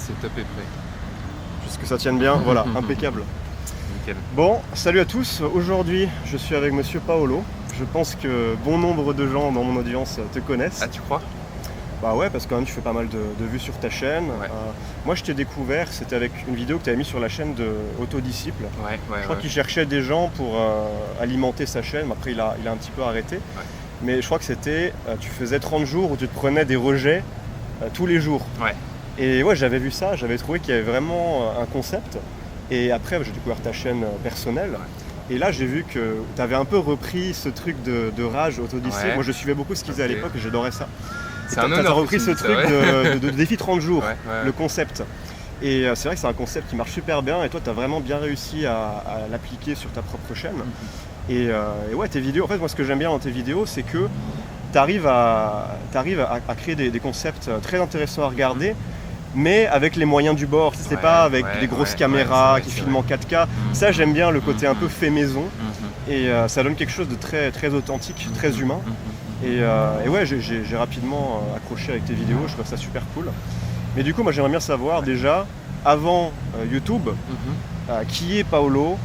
c'est top et prêt. Juste que ça tienne bien, voilà, impeccable. Nickel. Bon, salut à tous. Aujourd'hui, je suis avec Monsieur Paolo. Je pense que bon nombre de gens dans mon audience te connaissent. Ah, tu crois? Bah ouais, parce que quand même tu fais pas mal de vues sur ta chaîne. Ouais. Moi je t'ai découvert, c'était avec une vidéo que tu avais mise sur la chaîne de Autodisciple. Ouais. Je crois qu'il cherchait des gens pour alimenter sa chaîne, après il a un petit peu arrêté. Ouais. Mais je crois que c'était, tu faisais 30 jours où tu te prenais des rejets tous les jours. Ouais. Et ouais, j'avais vu ça, j'avais trouvé qu'il y avait vraiment un concept. Et après j'ai découvert ta chaîne personnelle. Ouais. Et là j'ai vu que tu avais un peu repris ce truc de rage Autodisciple. Ouais. Moi je suivais beaucoup ce qu'ils faisaient à l'époque et j'adorais ça. C'est un T'as honneur. repris ce truc de défi 30 jours, Ouais. le concept. Et c'est vrai que c'est un concept qui marche super bien et toi tu as vraiment bien réussi à l'appliquer sur ta propre chaîne. Et ouais, tes vidéos, en fait moi ce que j'aime bien dans tes vidéos c'est que tu arrives à créer des concepts très intéressants à regarder, mais avec les moyens du bord. C'est pas avec des grosses caméras qui filment en 4K. Ça j'aime bien le côté un peu fait maison et ça donne quelque chose de très, très authentique, très humain. Et ouais, j'ai rapidement accroché avec tes vidéos, je trouve ça super cool. Mais du coup, moi j'aimerais bien savoir déjà, avant YouTube, qui est Paolo,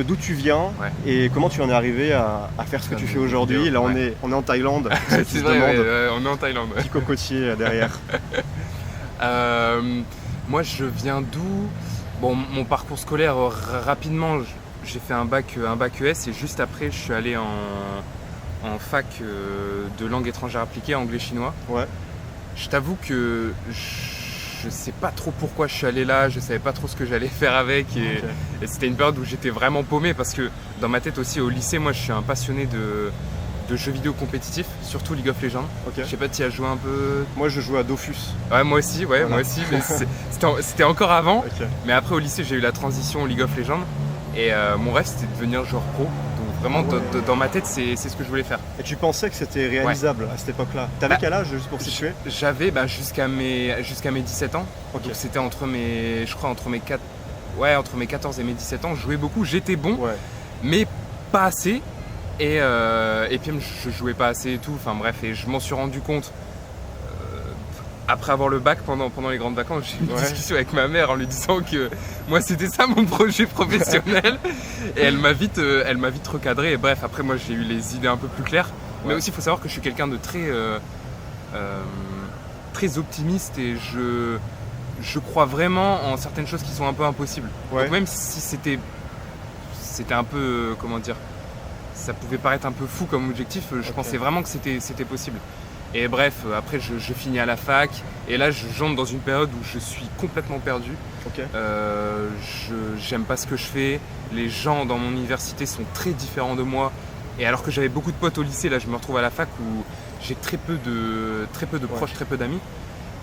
d'où tu viens et comment tu en es arrivé à faire ce que tu fais aujourd'hui. Là, on est en Thaïlande, c'est vrai, on est en Thaïlande. Petit cocotier derrière. Moi, je viens d'où? Bon, mon parcours scolaire, rapidement, j'ai fait un bac ES et juste après, je suis allé en fac de langue étrangère appliquée, anglais-chinois. Ouais. Je t'avoue que je sais pas trop pourquoi je suis allé là, je savais pas trop ce que j'allais faire avec et c'était une période où j'étais vraiment paumé parce que dans ma tête aussi au lycée, moi je suis un passionné de jeux vidéo compétitifs, surtout League of Legends. Je sais pas, tu y as joué un peu? Moi je jouais à Dofus. Ouais, moi aussi, mais c'était encore avant. Mais après au lycée, j'ai eu la transition League of Legends et mon rêve c'était de devenir joueur pro. Vraiment, dans ma tête, c'est ce que je voulais faire. Et tu pensais que c'était réalisable à cette époque-là? T'avais quel âge, juste pour situer? J'avais jusqu'à mes 17 ans. Donc c'était entre mes 14 et mes 17 ans. Je jouais beaucoup, j'étais bon, mais pas assez. Et puis je jouais pas assez et tout. Enfin bref, et je m'en suis rendu compte. Après avoir le bac, pendant les grandes vacances, j'ai eu une discussion avec ma mère en lui disant que moi c'était ça mon projet professionnel et elle m'a vite recadré et bref, après moi j'ai eu les idées un peu plus claires, mais aussi il faut savoir que je suis quelqu'un de très optimiste et je crois vraiment en certaines choses qui sont un peu impossibles. Donc même si c'était un peu, comment dire, ça pouvait paraître un peu fou comme objectif, je pensais vraiment que c'était possible. Et bref, après je finis à la fac et là j'entre dans une période où je suis complètement perdu. J'aime pas ce que je fais, les gens dans mon université sont très différents de moi. Et alors que j'avais beaucoup de potes au lycée, là je me retrouve à la fac où j'ai très peu de proches, très peu d'amis.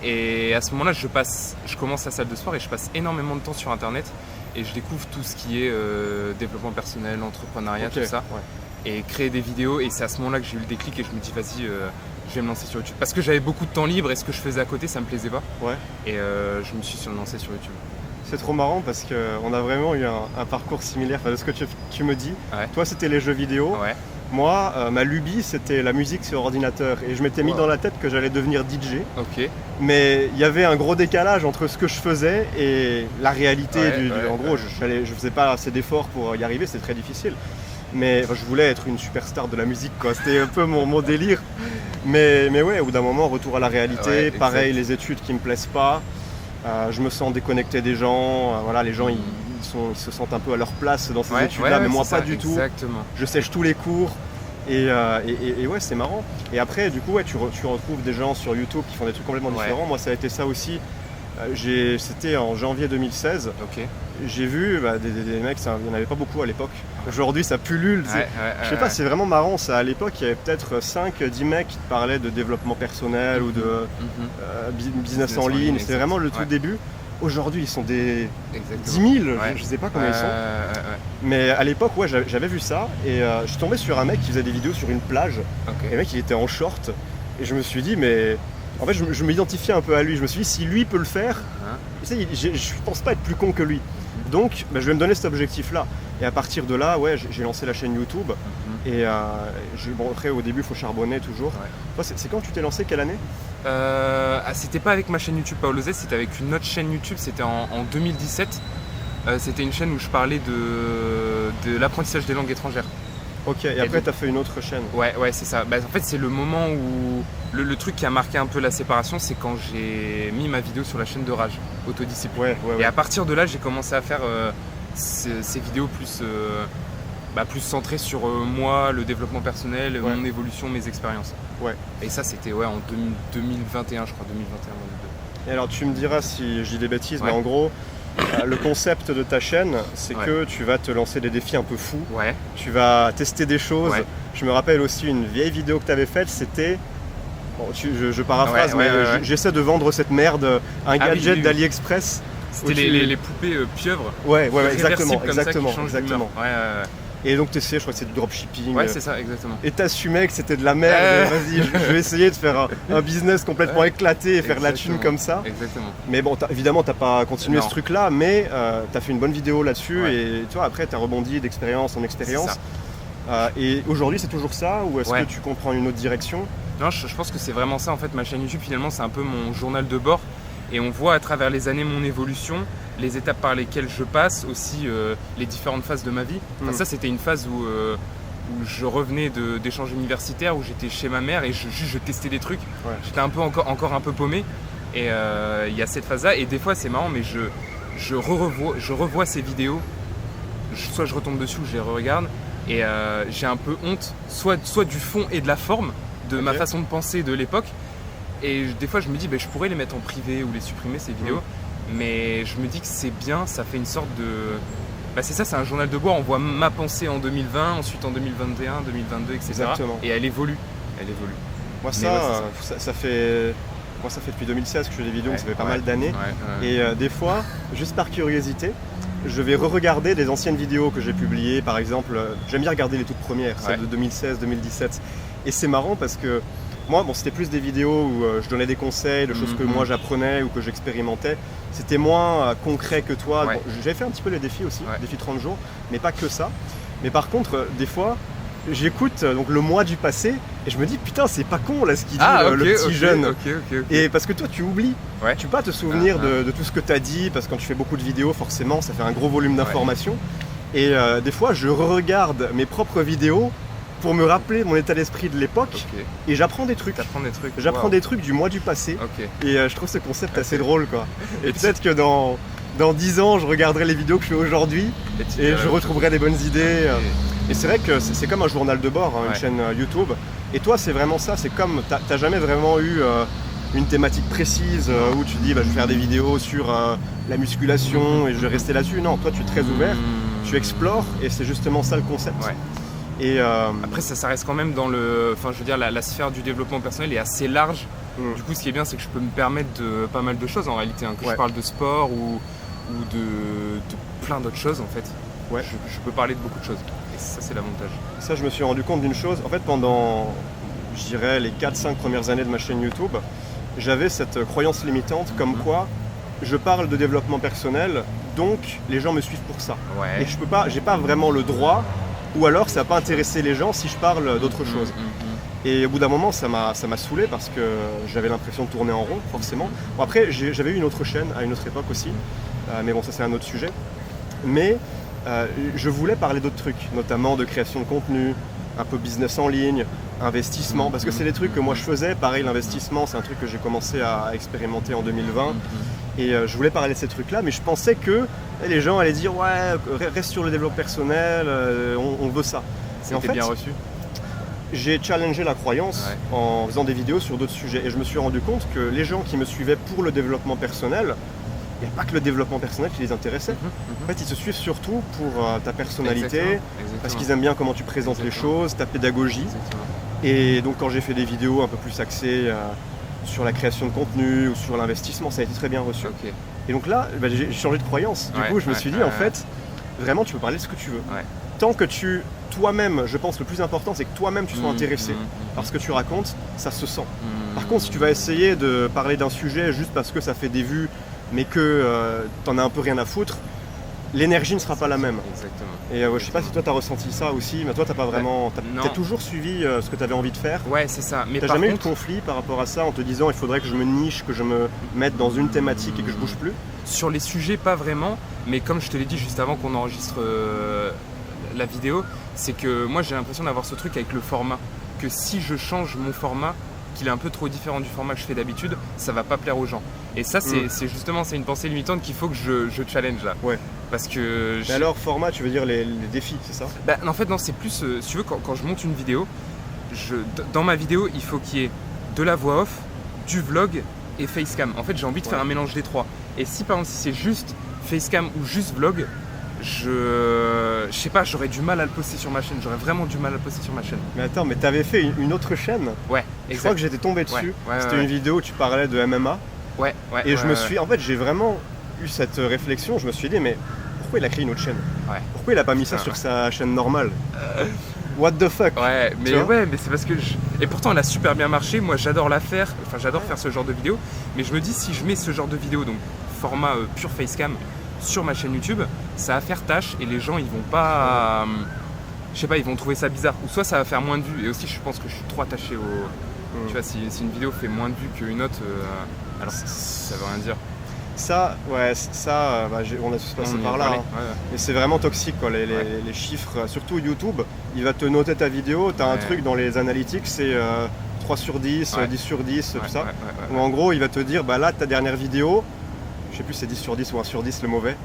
Et à ce moment-là, je commence la salle de sport et je passe énormément de temps sur internet et je découvre tout ce qui est développement personnel, entrepreneuriat, tout ça. Et créer des vidéos, et c'est à ce moment-là que j'ai eu le déclic et je me dis vas-y, je vais me lancer sur YouTube. Parce que j'avais beaucoup de temps libre et ce que je faisais à côté, ça me plaisait pas. Et je me suis lancé sur YouTube. C'est trop marrant parce qu'on a vraiment eu un parcours similaire, de ce que tu me dis. Toi c'était les jeux vidéo, moi ma lubie c'était la musique sur ordinateur et je m'étais mis dans la tête que j'allais devenir DJ. Mais il y avait un gros décalage entre ce que je faisais et la réalité. En gros je faisais pas assez d'efforts pour y arriver, c'était très difficile. Mais je voulais être une superstar de la musique, quoi. C'était un peu mon délire. Mais ouais, au bout d'un moment, retour à la réalité. Pareil, les études qui me plaisent pas. Je me sens déconnecté des gens. Les gens ils se sentent un peu à leur place dans ces études-là, mais moi pas du tout. Je sèche tous les cours. Et ouais, c'est marrant. Et après, du coup, tu retrouves des gens sur YouTube qui font des trucs complètement différents. Moi, ça a été ça aussi. C'était en janvier 2016. J'ai vu des mecs, il n'y en avait pas beaucoup à l'époque. Aujourd'hui ça pullule. Je sais pas, c'est vraiment marrant ça. À l'époque il y avait peut-être 5-10 mecs qui te parlaient de développement personnel ou de business en ligne. C'était vraiment le tout début. Aujourd'hui ils sont des 10 000, je sais pas combien ils sont. Mais à l'époque j'avais vu ça et je suis tombé sur un mec qui faisait des vidéos sur une plage. Et le mec il était en short et je me suis dit mais... En fait, je m'identifiais un peu à lui. Je me suis dit, si lui peut le faire, je pense pas être plus con que lui. Donc, je vais me donner cet objectif-là. Et à partir de là, j'ai lancé la chaîne YouTube. Et après, au début, il faut charbonner toujours. Toi, c'est quand tu t'es lancé? Quelle année? C'était pas avec ma chaîne YouTube Paolo Z, c'était avec une autre chaîne YouTube, c'était en 2017. C'était une chaîne où je parlais de l'apprentissage des langues étrangères. Ok, et après tu as fait une autre chaîne. Ouais, c'est ça. En fait, c'est le moment où le truc qui a marqué un peu la séparation, c'est quand j'ai mis ma vidéo sur la chaîne de Rage, Autodiscipline. Et à partir de là, j'ai commencé à faire ces vidéos plus centrées sur moi, le développement personnel, mon évolution, mes expériences. Et ça, c'était en 2021, je crois, 2021. Et alors, tu me diras si je dis des bêtises, mais en gros, le concept de ta chaîne, c'est que tu vas te lancer des défis un peu fous. Tu vas tester des choses. Je me rappelle aussi une vieille vidéo que tu avais faite, c'était... Bon, je paraphrase, mais j'essaie de vendre cette merde, un gadget d'AliExpress. C'était les poupées pieuvres. Exactement. Et donc tu essayais, je crois que c'est du dropshipping. Ouais, c'est ça, exactement. Et t'assumais que c'était de la merde. Vas-y, je vais essayer de faire un business complètement éclaté et faire de la thune comme ça. Exactement. Mais bon, évidemment, t'as pas continué ce truc-là, mais t'as fait une bonne vidéo là-dessus et tu vois, après t'as rebondi d'expérience en expérience. Et aujourd'hui, c'est toujours ça ou est-ce que tu comprends une autre direction? Non, je pense que c'est vraiment ça. En fait, ma chaîne YouTube, finalement, c'est un peu mon journal de bord. Et on voit à travers les années mon évolution, les étapes par lesquelles je passe, aussi les différentes phases de ma vie. Ça, c'était une phase où je revenais d'échanges universitaires, où j'étais chez ma mère et je testais des trucs. J'étais encore un peu paumé. Et il y a cette phase-là. Et des fois, c'est marrant, mais je revois ces vidéos. Soit je retombe dessus ou je les re-regarde. Et j'ai un peu honte, soit du fond et de la forme, de ma façon de penser de l'époque. Et des fois, je me dis, je pourrais les mettre en privé ou les supprimer, ces vidéos. Mais je me dis que c'est bien, ça fait une sorte de... c'est ça, c'est un journal de bord. On voit ma pensée en 2020, ensuite en 2021, 2022, etc. Exactement. Et elle évolue. Moi, ça fait depuis 2016 que je fais des vidéos, ça fait pas mal d'années. Et des fois, juste par curiosité, je vais re-regarder des anciennes vidéos que j'ai publiées. Par exemple, j'aime bien regarder les toutes premières, celles de 2016, 2017. Et c'est marrant parce que moi, c'était plus des vidéos où je donnais des conseils, de choses que moi j'apprenais ou que j'expérimentais. C'était moins concret que toi. Bon, j'avais fait un petit peu les défis aussi, défis 30 jours, mais pas que ça. Mais par contre, des fois, j'écoute donc le mois du passé et je me dis putain, c'est pas con là ce qu'il dit le petit jeune. Et parce que toi, tu oublies. Tu peux pas te souvenir de tout ce que tu as dit parce que quand tu fais beaucoup de vidéos, forcément, ça fait un gros volume d'informations. Et des fois, je regarde mes propres vidéos pour me rappeler mon état d'esprit de l'époque et j'apprends des trucs. J'apprends des trucs du mois du passé et je trouve ce concept assez drôle quoi. Et peut-être que dans 10 ans je regarderai les vidéos que je fais aujourd'hui et je retrouverai des bonnes idées. Et c'est vrai que c'est comme un journal de bord, une chaîne YouTube. Et toi c'est vraiment ça, c'est comme t'as jamais vraiment eu une thématique précise où tu te dis je vais faire des vidéos sur la musculation et je vais rester là-dessus. Non, toi tu es très ouvert, tu explores et c'est justement ça le concept. Et après ça reste quand même dans la sphère du développement personnel est assez large. Du coup ce qui est bien c'est que je peux me permettre de pas mal de choses en réalité, que je parle de sport ou de plein d'autres choses en fait. Je peux parler de beaucoup de choses et ça c'est l'avantage. Ça je me suis rendu compte d'une chose, en fait pendant je dirais les 4-5 premières années de ma chaîne YouTube, j'avais cette croyance limitante comme quoi je parle de développement personnel donc les gens me suivent pour ça. Et j'ai pas vraiment le droit. Ou alors ça va pas intéresser les gens si je parle d'autre chose. Et au bout d'un moment ça m'a saoulé parce que j'avais l'impression de tourner en rond forcément. Bon, après j'avais eu une autre chaîne à une autre époque aussi, mais bon ça c'est un autre sujet. Mais je voulais parler d'autres trucs, notamment de création de contenu, un peu business en ligne, investissement, parce que c'est des trucs que moi je faisais. Pareil, l'investissement c'est un truc que j'ai commencé à expérimenter en 2020 et je voulais parler de ces trucs là, mais je pensais que les gens allaient dire reste sur le développement personnel, on veut ça. C'était en fait, bien reçu. J'ai challengé la croyance en faisant des vidéos sur d'autres sujets et je me suis rendu compte que les gens qui me suivaient pour le développement personnel, il n'y a pas que le développement personnel qui les intéressait. En fait, ils se suivent surtout pour ta personnalité, exactement. Parce qu'ils aiment bien comment tu présentes les choses, ta pédagogie. Et donc quand j'ai fait des vidéos un peu plus axées sur la création de contenu ou sur l'investissement, ça a été très bien reçu. Et donc là, j'ai changé de croyance. Du coup, je me suis dit, en fait, vraiment, tu peux parler de ce que tu veux. Tant que toi-même, je pense le plus important, c'est que toi-même, tu sois intéressé par ce que tu racontes, ça se sent. Par contre, si tu vas essayer de parler d'un sujet juste parce que ça fait des vues, mais que t'en as un peu rien à foutre, l'énergie ne sera pas la même. Exactement. Et je sais pas si toi tu as ressenti ça aussi, mais toi t'as pas vraiment. T'as toujours suivi ce que tu avais envie de faire. Ouais, c'est ça. Mais t'as jamais eu de conflit par rapport à ça en te disant il faudrait que je me niche, que je me mette dans une thématique et que je bouge plus? Sur les sujets, pas vraiment, mais comme je te l'ai dit juste avant qu'on enregistre la vidéo, c'est que moi j'ai l'impression d'avoir ce truc avec le format, que si je change mon format, qu'il est un peu trop différent du format que je fais d'habitude, ça va pas plaire aux gens. Et ça, c'est justement une pensée limitante qu'il faut que je challenge là. Ouais. Parce que. Mais alors, format, tu veux dire les défis, c'est ça? Bah, en fait, non, c'est plus. Si tu veux, quand je monte une vidéo, dans ma vidéo, il faut qu'il y ait de la voix off, du vlog et facecam. En fait, j'ai envie de faire un mélange des trois. Et si par exemple, si c'est juste facecam ou juste vlog, je sais pas, j'aurais du mal à le poster sur ma chaîne. J'aurais vraiment du mal à le poster sur ma chaîne. Mais attends, mais t'avais fait une autre chaîne? Ouais, exact. Je crois que j'étais tombé dessus. C'était une vidéo où tu parlais de MMA. Ouais. Et je me suis. En fait, j'ai vraiment eu cette réflexion. Je me suis dit, mais pourquoi il a créé une autre chaîne? Pourquoi il a pas mis ça sur sa chaîne normale? What the fuck? Ouais, mais c'est parce que et pourtant elle a super bien marché. Moi, j'adore la faire. Enfin, j'adore faire ce genre de vidéo. Mais je me dis, si je mets ce genre de vidéo, donc format pure facecam, sur ma chaîne YouTube, ça va faire tâche et les gens ils vont pas, je sais pas, ils vont trouver ça bizarre, ou soit ça va faire moins de vues, et aussi je pense que je suis trop attaché au, tu vois, si une vidéo fait moins de vues qu'une autre, alors ça veut rien dire. Ça, on a tous passé par là, mais c'est vraiment toxique quoi, les chiffres, surtout YouTube, il va te noter ta vidéo, t'as un truc dans les analytics, c'est 3 sur 10, 10 sur 10, tout ça, où en gros il va te dire, bah là ta dernière vidéo, je sais plus c'est 10 sur 10 ou 1 sur 10 le mauvais.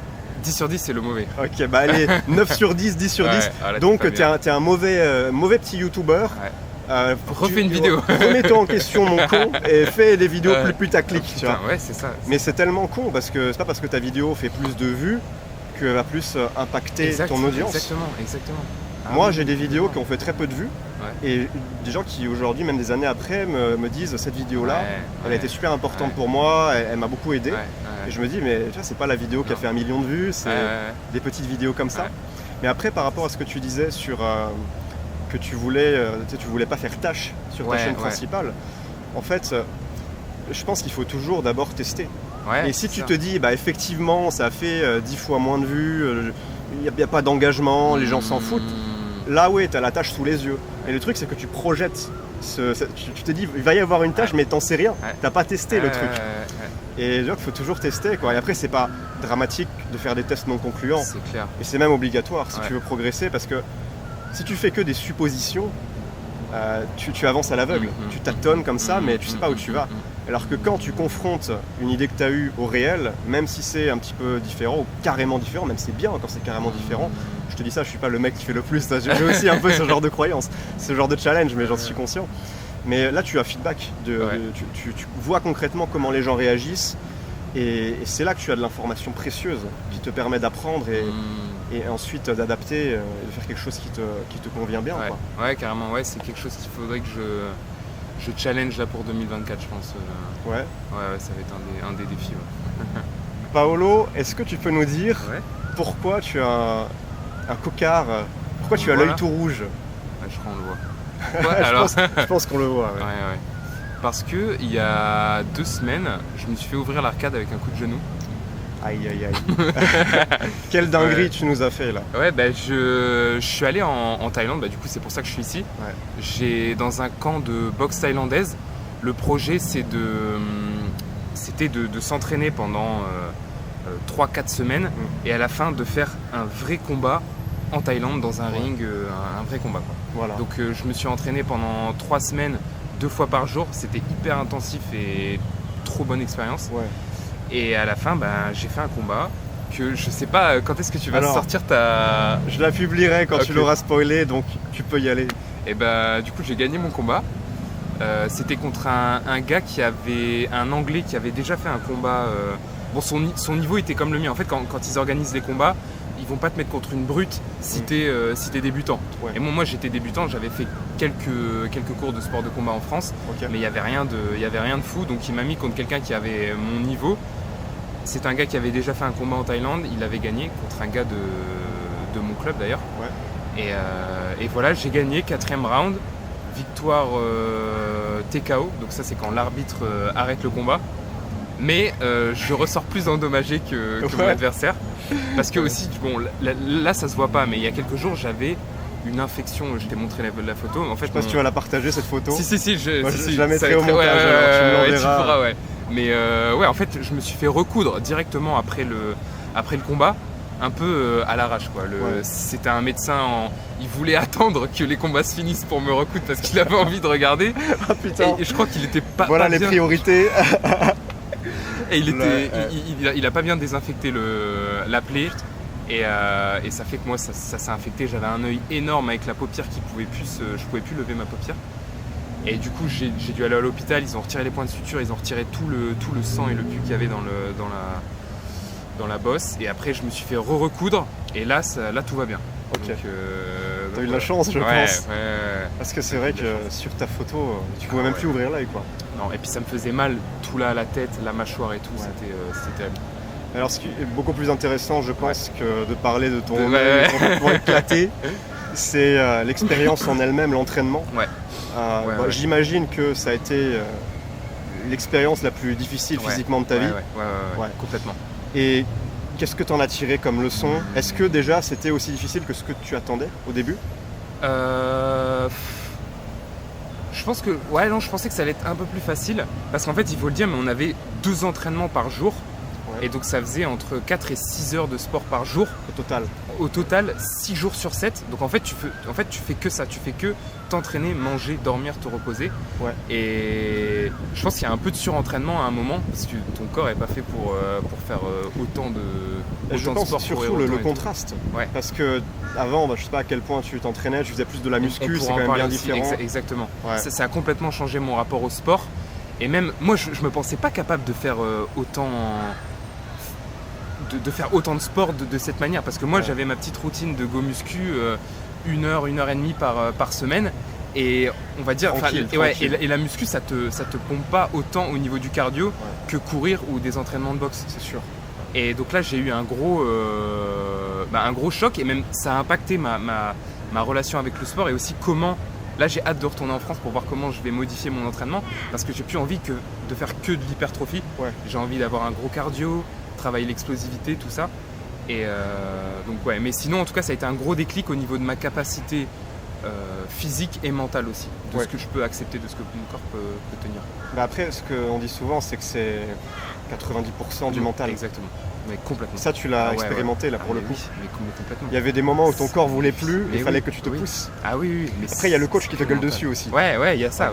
10 sur 10 c'est le mauvais. Ok, bah allez, 9 sur 10, 10 sur 10. Donc t'es un mauvais petit youtubeur. Refais une vidéo. Remets-toi en question mon con et fais des vidéos plus putaclic. Tu vois. Ouais, c'est ça. Mais c'est tellement con parce que c'est pas parce que ta vidéo fait plus de vues qu'elle va plus impacter ton audience. Exactement. Moi j'ai des vidéos qui ont fait très peu de vues et des gens qui aujourd'hui, même des années après, me disent cette vidéo là, elle a été super importante pour moi, elle m'a beaucoup aidé. Et je me dis mais tu vois, c'est pas la vidéo qui a fait 1 million de vues, c'est des petites vidéos comme ça. Mais après par rapport à ce que tu disais sur que tu voulais pas faire tâche sur ta chaîne principale, en fait je pense qu'il faut toujours d'abord tester. Et si tu te dis bah effectivement ça fait 10 fois moins de vues, il n'y a pas d'engagement, les gens s'en foutent, là tu as la tâche sous les yeux. Et le truc c'est que tu projettes, tu te dis il va y avoir une tâche mais t'en sais rien, t'as pas testé le truc. Et il faut toujours tester quoi. Et après c'est pas dramatique de faire des tests non concluants. C'est clair. Et c'est même obligatoire si tu veux progresser, parce que si tu fais que des suppositions, tu avances à l'aveugle. Tu tâtonnes comme ça mais tu sais pas où tu vas. Alors que quand tu confrontes une idée que tu as eue au réel, même si c'est un petit peu différent ou carrément différent, même c'est bien quand c'est carrément différent, je te dis ça, je suis pas le mec qui fait le plus, j'ai aussi un peu ce genre de croyance, ce genre de challenge, mais j'en suis conscient. Mais là tu as feedback, tu vois concrètement comment les gens réagissent, et c'est là que tu as de l'information précieuse qui te permet d'apprendre et ensuite d'adapter et de faire quelque chose qui te convient bien. Ouais, carrément, c'est quelque chose qu'il faudrait que je challenge là pour 2024, je pense. Ouais, ça va être un des défis. Paolo, est-ce que tu peux nous dire pourquoi tu as un cocard, pourquoi tu as l'œil tout rouge? Je crois qu'on le voit. Je pense qu'on le voit. Ouais. Parce que il y a 2 semaines, je me suis fait ouvrir l'arcade avec un coup de genou. Aïe. Quelle dinguerie tu nous as fait là. Ouais, je suis allé en Thaïlande, du coup c'est pour ça que je suis ici. J'ai dans un camp de boxe thaïlandaise. Le projet c'était de s'entraîner pendant 3-4 semaines et à la fin de faire un vrai combat en Thaïlande dans un ring, un vrai combat quoi. Voilà. Donc je me suis entraîné pendant 3 semaines, 2 fois par jour. C'était hyper intensif et trop bonne expérience. Et à la fin, j'ai fait un combat que je sais pas quand est-ce que tu vas sortir ta... Je la publierai quand tu l'auras spoilé, donc tu peux y aller. Et du coup j'ai gagné mon combat. C'était contre un gars un Anglais qui avait déjà fait un combat. Son niveau était comme le mien. En fait, quand ils organisent les combats, ils vont pas te mettre contre une brute si t'es débutant. Et moi j'étais débutant, j'avais fait quelques cours de sport de combat en France, mais il y avait rien de fou. Donc il m'a mis contre quelqu'un qui avait mon niveau. C'est un gars qui avait déjà fait un combat en Thaïlande, il avait gagné contre un gars de mon club d'ailleurs. Et voilà, j'ai gagné 4e round, victoire TKO, donc ça c'est quand l'arbitre arrête le combat. Mais je ressors plus endommagé que mon adversaire. Parce que aussi, bon, là ça se voit pas, mais il y a quelques jours j'avais une infection, je t'ai montré la photo. En fait, je sais pas si tu vas la partager cette photo. Si, je la mettrai au montage, alors tu me l'enverras. Mais en fait, je me suis fait recoudre directement après le combat, un peu à l'arrache, quoi. C'était un médecin, il voulait attendre que les combats se finissent pour me recoudre parce qu'il avait envie de regarder. Ah putain. Et je crois qu'il était pas. Voilà pas les bien. priorités. Et il a pas bien désinfecté la plaie. Et ça fait que moi ça s'est infecté, j'avais un œil énorme avec la paupière je pouvais plus lever ma paupière. Et du coup j'ai dû aller à l'hôpital, ils ont retiré les points de suture, ils ont retiré tout le sang et le pus qu'il y avait dans la bosse. Et après je me suis fait recoudre et là tout va bien. Ok. T'as eu de la chance je pense. Ouais. Parce que c'est vrai que sur ta photo, tu pouvais même plus ouvrir l'œil quoi. Non, et puis ça me faisait mal tout là, la tête, la mâchoire et tout, c'était terrible. Alors ce qui est beaucoup plus intéressant je pense que de parler de ton œil complètement éclaté, c'est l'expérience en elle-même, l'entraînement. J'imagine que ça a été l'expérience la plus difficile physiquement de ta vie. Ouais, complètement. Et qu'est-ce que tu en as tiré comme leçon? Est-ce que déjà c'était aussi difficile que ce que tu attendais au début? Je pense que je pensais que ça allait être un peu plus facile parce qu'en fait il faut le dire, mais on avait 2 entraînements par jour. Et donc ça faisait entre 4 et 6 heures de sport par jour. Au total 6 jours sur 7. Donc en fait tu fais que ça, tu fais que t'entraîner, manger, dormir, te reposer. Et je pense qu'il y a un peu de surentraînement à un moment parce que ton corps n'est pas fait pour faire autant de je pense sport. Surtout le contraste. Parce que avant, je sais pas à quel point tu t'entraînais, tu faisais plus de la muscu, c'est quand même bien différent. Exactement. Ça a complètement changé mon rapport au sport. Et même moi je me pensais pas capable de faire autant de sport de cette manière parce que moi j'avais ma petite routine de go muscu 1 heure, 1 heure et demie par semaine et on va dire et la muscu ça te pompe pas autant au niveau du cardio que courir ou des entraînements de boxe, c'est sûr. Et donc là j'ai eu un gros choc et même ça a impacté ma relation avec le sport et aussi comment. Là, j'ai hâte de retourner en France pour voir comment je vais modifier mon entraînement parce que j'ai plus envie de faire que de l'hypertrophie. J'ai envie d'avoir un gros cardio, travailler l'explosivité, tout ça. Et mais sinon, en tout cas, ça a été un gros déclic au niveau de ma capacité physique et mentale aussi, de ce que je peux accepter, de ce que mon corps peut tenir. Après, ce qu'on dit souvent, c'est que c'est 90% du mental. Exactement. Mais complètement. Ça, tu l'as expérimenté là pour le coup. Mais complètement. Il y avait des moments où ton corps voulait plus, il fallait que tu te pousses. Ah oui. Mais après, il y a le coach qui te gueule dessus aussi. Il y a ça.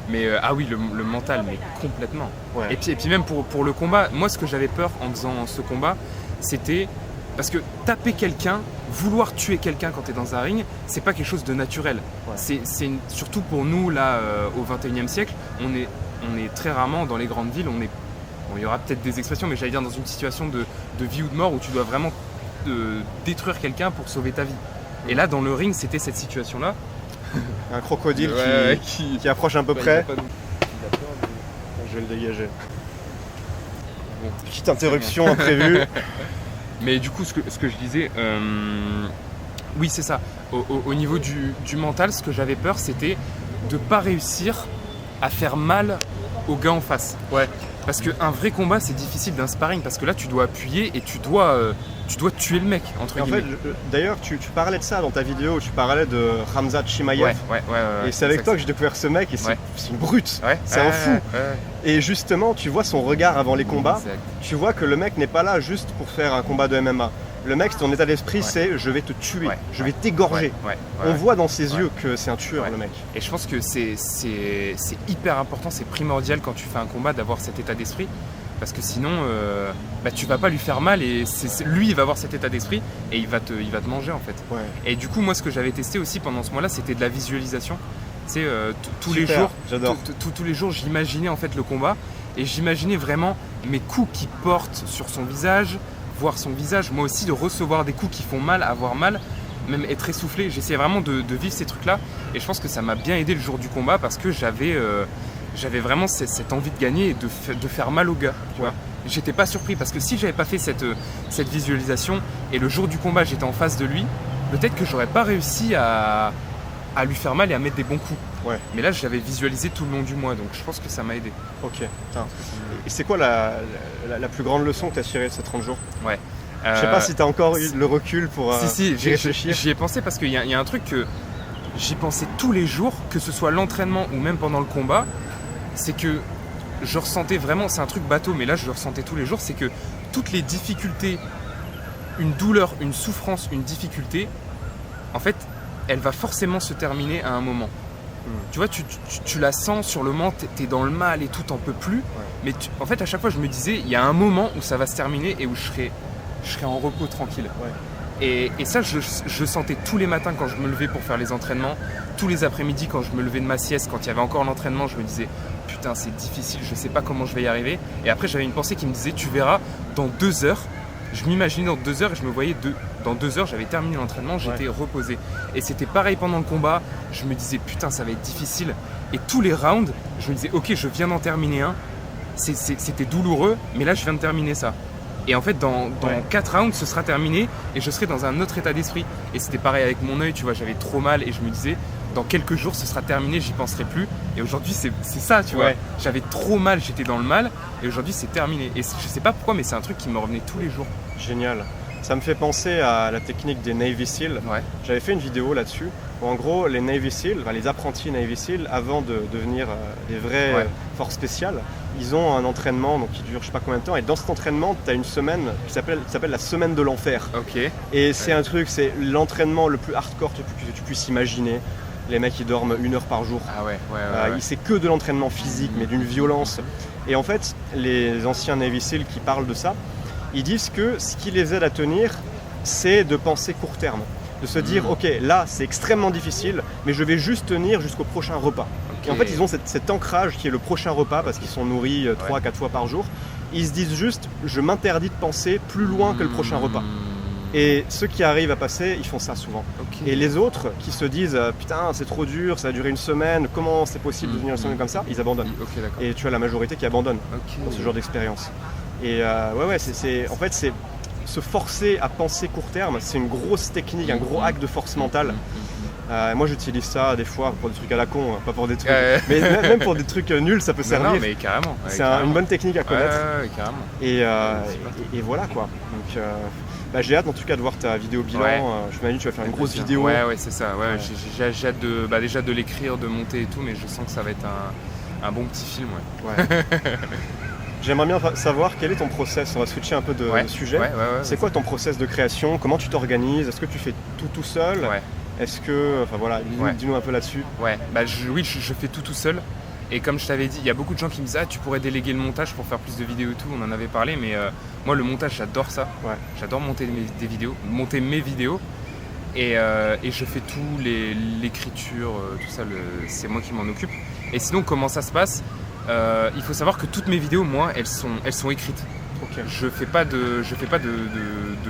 Mais le mental, mais complètement. Et puis même pour le combat, moi, ce que j'avais peur en faisant ce combat, c'était parce que taper quelqu'un, vouloir tuer quelqu'un quand tu es dans un ring, c'est pas quelque chose de naturel. C'est surtout pour nous là au 21e siècle, on est très rarement dans les grandes villes, il y aura peut-être des expressions, mais j'allais dire dans une situation de vie ou de mort où tu dois vraiment détruire quelqu'un pour sauver ta vie. Et là, dans le ring, c'était cette situation-là. Un crocodile qui approche à peu près. Je vais le dégager. Bon, petite interruption imprévue. Mais du coup, ce que je disais, oui, c'est ça. Au niveau du mental, ce que j'avais peur, c'était de ne pas réussir à faire mal au gars en face. Parce qu'un vrai combat, c'est difficile d'un sparring parce que là, tu dois appuyer et tu dois tuer le mec, entre guillemets. En fait, d'ailleurs, tu parlais de ça dans ta vidéo, tu parlais de Khamzat Chimaev. Et c'est avec toi que j'ai découvert ce mec et c'est une brute, c'est un fou. Et justement, tu vois son regard avant les combats, tu vois que le mec n'est pas là juste pour faire un combat de MMA. Le mec, son état d'esprit, c'est je vais te tuer, je vais t'égorger. On voit dans ses yeux que c'est un tueur, le mec. Et je pense que c'est hyper important, c'est primordial quand tu fais un combat d'avoir cet état d'esprit. Parce que sinon, tu vas pas lui faire mal et lui, il va avoir cet état d'esprit et il va te manger en fait. Et du coup, moi, ce que j'avais testé aussi pendant ce mois-là, c'était de la visualisation. Tu sais, tous les jours, tous les jours, j'imaginais en fait le combat et j'imaginais vraiment mes coups qu'il porte sur son visage, voir son visage, moi aussi de recevoir des coups qui font mal, avoir mal, même être essoufflé. J'essayais vraiment de vivre ces trucs-là et je pense que ça m'a bien aidé le jour du combat parce que j'avais vraiment cette envie de gagner et de faire mal au gars. Tu vois. J'étais pas surpris parce que si j'avais pas fait cette visualisation et le jour du combat j'étais en face de lui, peut-être que j'aurais pas réussi à lui faire mal et à mettre des bons coups. Ouais. Mais là, je l'avais visualisé tout le long du mois, donc je pense que ça m'a aidé. Ok. Et c'est quoi la plus grande leçon que tu as tirée de ces 30 jours? Ouais. Je sais pas si tu as encore eu le recul pour y réfléchir. J'y ai pensé parce qu'il y a un truc que j'y pensais tous les jours, que ce soit l'entraînement ou même pendant le combat, c'est que je ressentais vraiment, c'est un truc bateau, mais là je le ressentais tous les jours, c'est que toutes les difficultés, une douleur, une souffrance, une difficulté, en fait, elle va forcément se terminer à un moment. Tu vois, tu la sens sur le moment, t'es dans le mal et tout, t'en peux plus. Mais en fait, à chaque fois, je me disais, il y a un moment où ça va se terminer et où je serai en repos tranquille. Et ça, je sentais tous les matins quand je me levais pour faire les entraînements, tous les après-midi quand je me levais de ma sieste, quand il y avait encore l'entraînement, je me disais, putain, c'est difficile, je sais pas comment je vais y arriver. Et après, j'avais une pensée qui me disait, tu verras, dans 2 heures, je m'imaginais dans 2 heures et je me voyais dans 2 heures, j'avais terminé l'entraînement, j'étais reposé. Et c'était pareil pendant le combat, je me disais putain ça va être difficile. Et tous les rounds, je me disais ok je viens d'en terminer un, c'était douloureux, mais là je viens de terminer ça. Et en fait dans 4 rounds ce sera terminé et je serai dans un autre état d'esprit. Et c'était pareil avec mon œil, tu vois, j'avais trop mal et je me disais dans quelques jours ce sera terminé, j'y penserai plus. Et aujourd'hui c'est ça, tu vois. J'avais trop mal, j'étais dans le mal et aujourd'hui c'est terminé. Et je sais pas pourquoi mais c'est un truc qui me revenait tous les jours. Génial. Ça me fait penser à la technique des Navy Seals. J'avais fait une vidéo là-dessus où en gros les Navy Seals, les apprentis Navy Seals, avant de devenir des vraies forces spéciales, ils ont un entraînement donc, qui dure je sais pas combien de temps et dans cet entraînement tu as une semaine qui s'appelle la semaine de l'enfer. Et c'est un truc, c'est l'entraînement le plus hardcore que tu puisses imaginer. Les mecs ils dorment 1 heure par jour. C'est que de l'entraînement physique mais d'une violence. Et en fait les anciens Navy Seals qui parlent de ça, ils disent que ce qui les aide à tenir, c'est de penser court terme. De se dire, ok, là c'est extrêmement difficile, mais je vais juste tenir jusqu'au prochain repas. Et en fait, ils ont cet ancrage qui est le prochain repas, parce qu'ils sont nourris 3-4 fois par jour. Ils se disent juste, je m'interdis de penser plus loin que le prochain repas. Et ceux qui arrivent à passer, ils font ça souvent. Et les autres qui se disent, putain c'est trop dur, ça va durer 1 semaine, comment c'est possible de tenir 1 semaine comme ça, ils abandonnent. Et tu as la majorité qui abandonne dans ce genre d'expérience. Et en fait, c'est se forcer à penser court terme, c'est une grosse technique, un gros hack de force mentale. Moi j'utilise ça des fois pour des trucs à la con, pas pour des trucs, mais même pour des trucs nuls ça peut servir. Non mais carrément. C'est une bonne technique à connaître. Carrément. Et voilà quoi. Donc j'ai hâte en tout cas de voir ta vidéo bilan. Je m'imagine que tu vas faire une grosse vidéo. Ouais c'est ça. J'ai hâte déjà de l'écrire, de monter et tout, mais je sens que ça va être un bon petit film. J'aimerais bien savoir quel est ton process. On va switcher un peu de sujet. C'est quoi ton process de création? Comment tu t'organises? Est-ce que tu fais tout seul? Est-ce que... Enfin voilà, dis-nous un peu là-dessus. Oui, je fais tout seul. Et comme je t'avais dit, il y a beaucoup de gens qui me disent « Ah, tu pourrais déléguer le montage pour faire plus de vidéos et tout. » On en avait parlé, mais moi le montage, j'adore ça. J'adore monter mes vidéos. Et je fais tout, l'écriture, tout ça, c'est moi qui m'en occupe. Et sinon, comment ça se passe? Il faut savoir que toutes mes vidéos, moi, elles sont écrites. Je fais pas de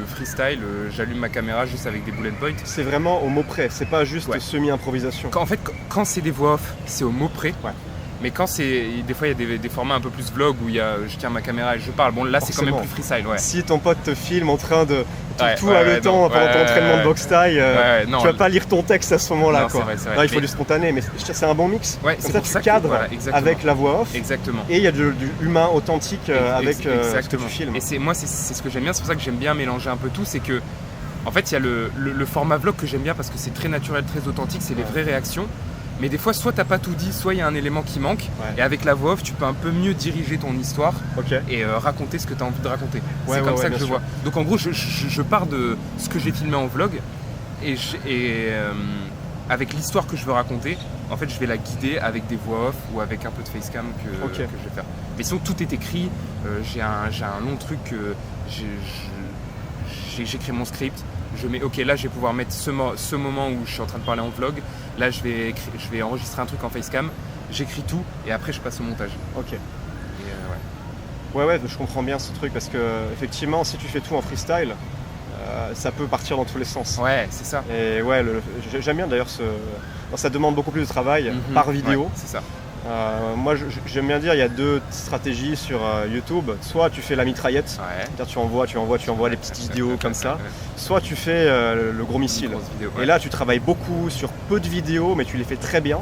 freestyle, j'allume ma caméra juste avec des bullet points. C'est vraiment au mot près, c'est pas juste semi-improvisation. Quand c'est des voix off, c'est au mot près. Mais quand des fois il y a des formats un peu plus vlog où je tiens ma caméra et je parle, bon là c'est quand même plus freestyle. Si ton pote te filme en train de tout à le temps pendant ton entraînement de boxe taille, tu vas pas lire ton texte à ce moment-là. Il faut du spontané, mais c'est un bon mix. Comme ça tu cadres avec la voix off. Exactement. Et il y a du humain authentique avec ce que tu filmes. Et moi c'est ce que j'aime bien, c'est pour ça que j'aime bien mélanger un peu tout, c'est que en fait il y a le format vlog que j'aime bien parce que c'est très naturel, très authentique, c'est les vraies réactions. Mais des fois, soit t'as pas tout dit, soit il y a un élément qui manque. Et avec la voix off, tu peux un peu mieux diriger ton histoire et raconter ce que tu as envie de raconter. C'est comme ça que je vois. Donc en gros, je pars de ce que j'ai filmé en vlog et avec l'histoire que je veux raconter, en fait, je vais la guider avec des voix off ou avec un peu de facecam que je vais faire. Mais sinon, tout est écrit. J'ai un long truc. J'écris mon script. Je mets là je vais pouvoir mettre ce moment où je suis en train de parler en vlog, là je vais enregistrer un truc en facecam, j'écris tout et après je passe au montage. Ouais, je comprends bien ce truc parce que effectivement si tu fais tout en freestyle, ça peut partir dans tous les sens. C'est ça. Et j'aime bien d'ailleurs ça demande beaucoup plus de travail par vidéo. C'est ça. Moi j'aime bien dire il y a 2 stratégies sur YouTube, soit tu fais la mitraillette, c'est-à-dire tu envoies les petites vidéos comme ça, soit tu fais le gros missile. Et là tu travailles beaucoup sur peu de vidéos mais tu les fais très bien.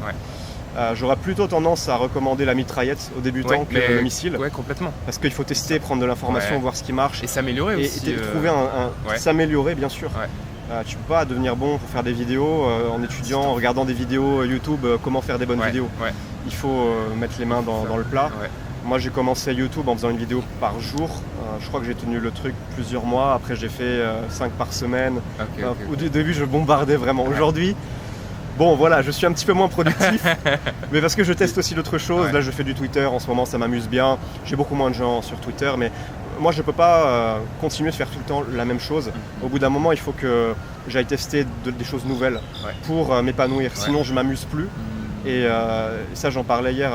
J'aurais plutôt tendance à recommander la mitraillette aux débutants que le missile. Ouais, complètement. Parce qu'il faut tester, prendre de l'information, voir ce qui marche. Et s'améliorer aussi. Et trouver s'améliorer, bien sûr. Tu peux pas devenir bon pour faire des vidéos en étudiant, en regardant des vidéos YouTube, comment faire des bonnes vidéos. Il faut mettre les mains dans le plat. Moi j'ai commencé YouTube en faisant une vidéo par jour. Je crois que j'ai tenu le truc plusieurs mois. Après j'ai fait 5 par semaine. Au début je bombardais vraiment. Aujourd'hui, bon voilà, je suis un petit peu moins productif. Mais parce que je teste aussi d'autres choses. Là je fais du Twitter en ce moment, ça m'amuse bien. J'ai beaucoup moins de gens sur Twitter. Mais moi je ne peux pas continuer de faire tout le temps la même chose. Au bout d'un moment il faut que j'aille tester des choses nouvelles pour m'épanouir. Sinon je ne m'amuse plus. Et ça j'en parlais hier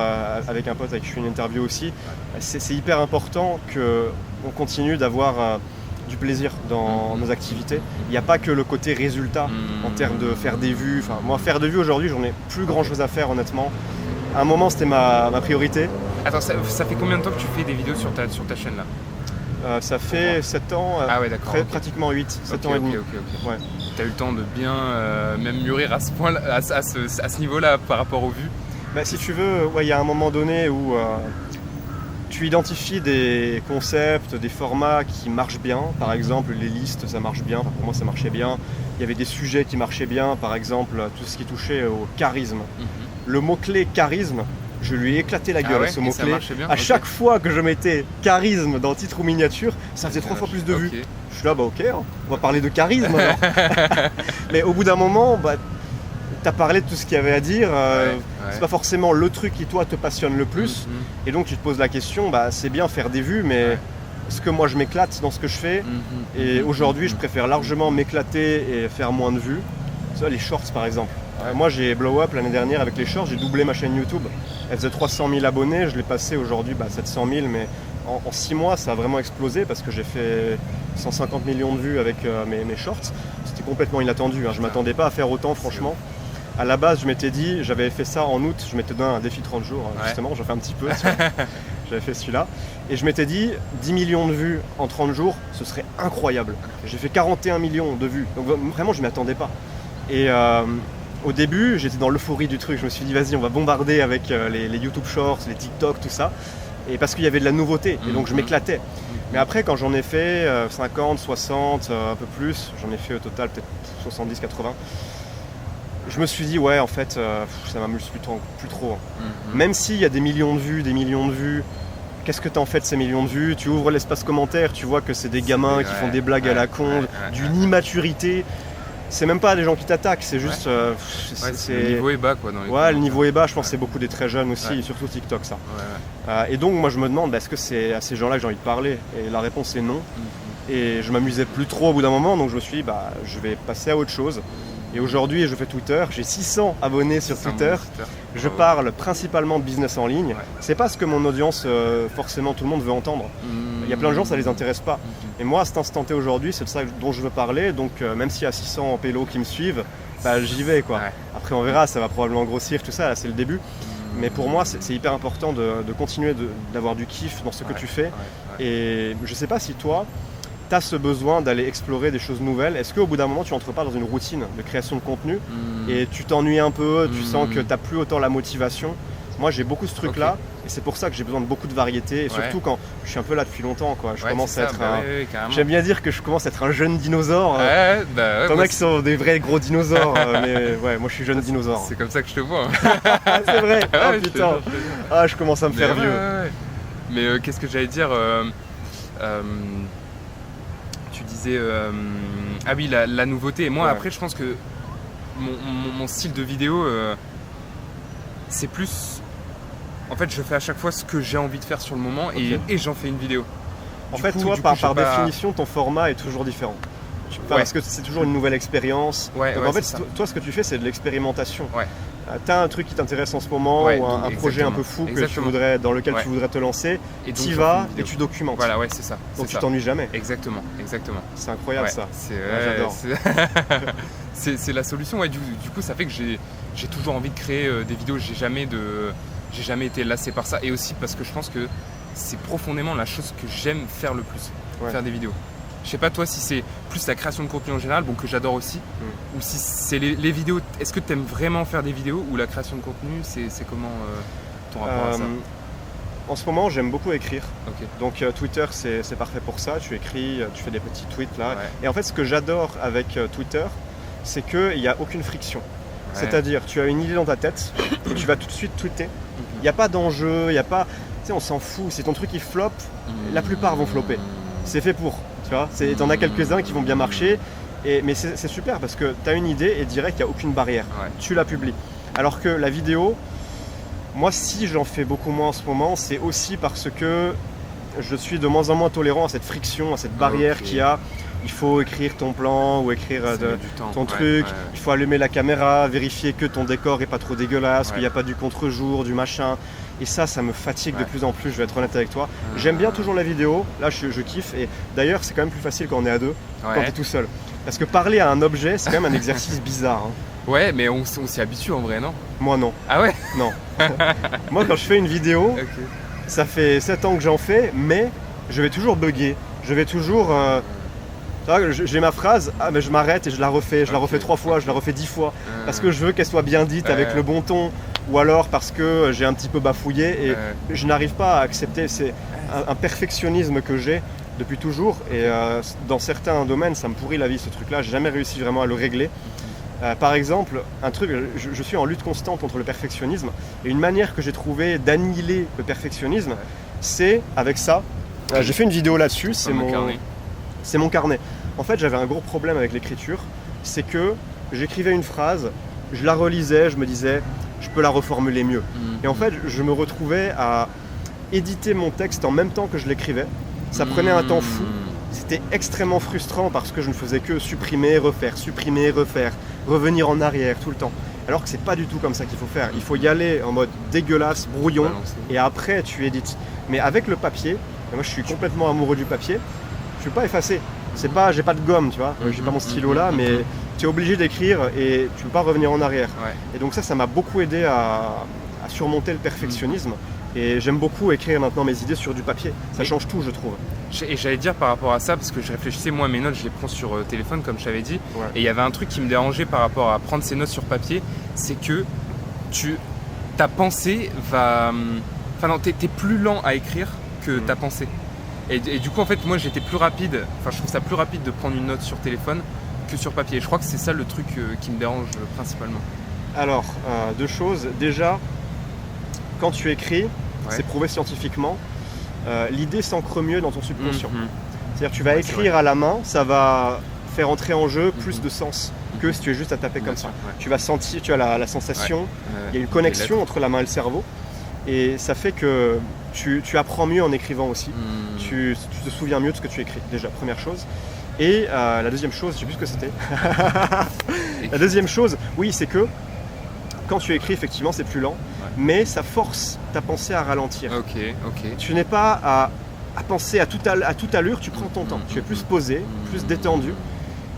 avec un pote avec qui je fais une interview aussi. C'est hyper important qu'on continue d'avoir du plaisir dans nos activités. Il n'y a pas que le côté résultat en termes de faire des vues. Enfin, moi faire des vues aujourd'hui j'en ai plus grand chose à faire honnêtement. À un moment c'était ma priorité. Attends, ça fait combien de temps que tu fais des vidéos sur ta chaîne là? Ça fait 7 ans, pratiquement 8, 7 ans et demi. Ouais. Tu as eu le temps de bien même mûrir à ce point, à ce niveau-là par rapport aux vues? Si tu veux, il y a un moment donné où tu identifies des concepts, des formats qui marchent bien. Par exemple, les listes, ça marche bien. Enfin, pour moi, ça marchait bien. Il y avait des sujets qui marchaient bien. Par exemple, tout ce qui touchait au charisme. Le mot-clé charisme, je lui ai éclaté la gueule ce mot-clé. À chaque fois que je mettais charisme dans titre ou miniature, ça faisait 3 fois plus de vues. Je suis là, on va parler de charisme alors. Mais au bout d'un moment, tu as parlé de tout ce qu'il y avait à dire. C'est pas forcément le truc qui toi te passionne le plus. Et donc tu te poses la question, c'est bien faire des vues, mais est-ce que moi je m'éclate dans ce que je fais? Et aujourd'hui, je préfère largement m'éclater et faire moins de vues. Les shorts par exemple. Moi j'ai blow up l'année dernière avec les shorts, j'ai doublé ma chaîne YouTube. Elle faisait 300 000 abonnés, je l'ai passé aujourd'hui 700 000, mais en 6 mois ça a vraiment explosé parce que j'ai fait 150 millions de vues avec mes shorts. C'était complètement inattendu, je ne m'attendais pas à faire autant franchement. À la base je m'étais dit, j'avais fait ça en août, je m'étais donné un défi 30 jours justement, j'en fais un petit peu, j'avais fait celui-là. Et je m'étais dit 10 millions de vues en 30 jours, ce serait incroyable. J'ai fait 41 millions de vues, donc vraiment je ne m'y attendais pas. Et au début, j'étais dans l'euphorie du truc. Je me suis dit, vas-y, on va bombarder avec les YouTube Shorts, les TikTok, tout ça. Et parce qu'il y avait de la nouveauté. Et donc, je m'éclatais. Mais après, quand j'en ai fait 50, 60, un peu plus, j'en ai fait au total peut-être 70, 80, je me suis dit, en fait, ça m'amuse plus trop. Même s'il y a des millions de vues, qu'est-ce que t'en fais de ces millions de vues? Tu ouvres l'espace commentaire, tu vois que c'est des gamins qui font des blagues à la con, d'une immaturité. C'est même pas des gens qui t'attaquent, c'est juste... le niveau est bas quoi. Le niveau est bas, je pense que c'est beaucoup des très jeunes aussi, surtout TikTok ça. Et donc moi je me demande, est-ce que c'est à ces gens-là que j'ai envie de parler? Et la réponse est non. Et je m'amusais plus trop au bout d'un moment, donc je me suis dit, je vais passer à autre chose. Et aujourd'hui je fais Twitter, j'ai 600 abonnés sur Twitter. Je parle principalement de business en ligne. C'est pas ce que mon audience, forcément tout le monde veut entendre. Il y a plein de gens, ça les intéresse pas. Et moi, à cet instant T aujourd'hui, c'est de ça dont je veux parler. Donc même s'il y a 600 pélos qui me suivent, j'y vais quoi. Après on verra, ça va probablement grossir, tout ça, là c'est le début. Mais pour moi, c'est hyper important de continuer d'avoir du kiff dans ce que tu fais. Et je sais pas si toi, tu as ce besoin d'aller explorer des choses nouvelles. Est-ce qu'au bout d'un moment, tu entres pas dans une routine de création de contenu et tu t'ennuies un peu, tu sens que tu n'as plus autant la motivation? Moi, j'ai beaucoup ce truc-là et c'est pour ça que j'ai besoin de beaucoup de variété. Et surtout quand je suis un peu là depuis longtemps, quoi. Je commence à être j'aime bien dire que je commence à être un jeune dinosaure. T'en as qui sont des vrais gros dinosaures, mais moi je suis jeune dinosaure. C'est comme ça que je te vois. C'est vrai. Putain. Je commence à me faire vieux. Mais qu'est-ce que j'allais dire tu disais la nouveauté. Et moi après je pense que mon style de vidéo c'est plus, en fait je fais à chaque fois ce que j'ai envie de faire sur le moment et j'en fais une vidéo. En fait toi par définition ton format est toujours différent. Parce que c'est toujours une nouvelle expérience. Donc en fait toi ce que tu fais c'est de l'expérimentation. T'as un truc qui t'intéresse en ce moment ou un projet un peu fou dans lequel tu voudrais te lancer, et tu y vas et tu documentes. Voilà, c'est ça. Donc tu t'ennuies jamais. Exactement. C'est incroyable ça. J'adore. C'est la solution. Du coup, ça fait que j'ai toujours envie de créer des vidéos. J'ai jamais été lassé par ça. Et aussi parce que je pense que c'est profondément la chose que j'aime faire le plus, faire des vidéos. Je sais pas toi si c'est plus la création de contenu en général, bon que j'adore aussi, ou si c'est les vidéos. Est-ce que tu aimes vraiment faire des vidéos ou la création de contenu, c'est comment ton rapport à ça? En ce moment, j'aime beaucoup écrire. Okay. Donc Twitter, c'est parfait pour ça. Tu écris, tu fais des petits tweets là. Ouais. Et en fait, ce que j'adore avec Twitter, c'est qu'il n'y a aucune friction. Ouais. C'est-à-dire, tu as une idée dans ta tête et tu vas tout de suite tweeter. Il n'y a pas d'enjeu, il n'y a pas... Tu sais, on s'en fout. Si ton truc il floppe, la plupart vont flopper. C'est fait pour, tu vois. T'en as quelques-uns qui vont bien marcher. Mais c'est super parce que tu as une idée et direct, il n'y a aucune barrière. Ouais. Tu la publies. Alors que la vidéo... Moi, si j'en fais beaucoup moins en ce moment, c'est aussi parce que je suis de moins en moins tolérant à cette friction, à cette barrière qu'il y a. Il faut écrire ton plan ou écrire ton truc. Il faut allumer la caméra, vérifier que ton décor n'est pas trop dégueulasse, qu'il n'y a pas du contre-jour, du machin. Et ça me fatigue de plus en plus, je vais être honnête avec toi. J'aime bien toujours la vidéo, là je kiffe. Et d'ailleurs, c'est quand même plus facile quand on est à deux, quand tu es tout seul. Parce que parler à un objet, c'est quand même un exercice bizarre. Hein. Ouais, mais on s'y habitue en vrai, non? Moi, non. Ah ouais? Non. Moi, quand je fais une vidéo, ça fait 7 ans que j'en fais, mais je vais toujours bugger. Je vais toujours... j'ai ma phrase, mais je m'arrête et je la refais. Je la refais 3 fois, je la refais 10 fois. Parce que je veux qu'elle soit bien dite avec le bon ton. Ou alors parce que j'ai un petit peu bafouillé et je n'arrive pas à accepter. C'est un perfectionnisme que j'ai depuis toujours. Et dans certains domaines, ça me pourrit la vie, ce truc-là. J'ai jamais réussi vraiment à le régler. Par exemple, un truc, je suis en lutte constante contre le perfectionnisme et une manière que j'ai trouvé d'annihiler le perfectionnisme, c'est avec ça. J'ai fait une vidéo là-dessus, c'est mon carnet. En fait, j'avais un gros problème avec l'écriture, c'est que j'écrivais une phrase, je la relisais, je me disais, je peux la reformuler mieux. Et en fait, je me retrouvais à éditer mon texte en même temps que je l'écrivais. Ça prenait un temps fou. C'était extrêmement frustrant parce que je ne faisais que supprimer, refaire, revenir en arrière tout le temps. Alors que c'est pas du tout comme ça qu'il faut faire. Il faut y aller en mode dégueulasse, brouillon, et après tu édites. Mais avec le papier, moi je suis complètement amoureux du papier, je ne peux pas effacer. C'est pas, j'ai pas de gomme, tu vois, j'ai pas mon stylo là, mais tu es obligé d'écrire et tu peux pas revenir en arrière. Et donc ça m'a beaucoup aidé à surmonter le perfectionnisme. Et j'aime beaucoup écrire maintenant mes idées sur du papier. Ça change tout, je trouve. Et j'allais dire par rapport à ça, parce que je réfléchissais, moi mes notes je les prends sur téléphone comme je t'avais dit, et il y avait un truc qui me dérangeait par rapport à prendre ces notes sur papier, c'est que ta pensée va... Enfin non, t'es plus lent à écrire que ta pensée. Et du coup en fait moi j'étais plus rapide, enfin je trouve ça plus rapide de prendre une note sur téléphone que sur papier. Je crois que c'est ça le truc qui me dérange principalement. Alors, 2 choses. Déjà, quand tu écris, c'est prouvé scientifiquement, l'idée s'ancre mieux dans ton subconscient. C'est-à-dire tu vas écrire à la main, ça va faire entrer en jeu plus de sens que si tu es juste à taper comme ça. Tu vas sentir, tu as la sensation, il y a une connexion entre la main et le cerveau, et ça fait que tu apprends mieux en écrivant aussi. Tu te souviens mieux de ce que tu écris, déjà, première chose. Et la deuxième chose, je sais plus ce que c'était. La deuxième chose, oui, c'est que quand tu écris, effectivement, c'est plus lent, mais ça force ta pensée à ralentir. Tu n'es pas à penser à toute allure, tu prends ton temps. Tu es plus posé, plus détendu,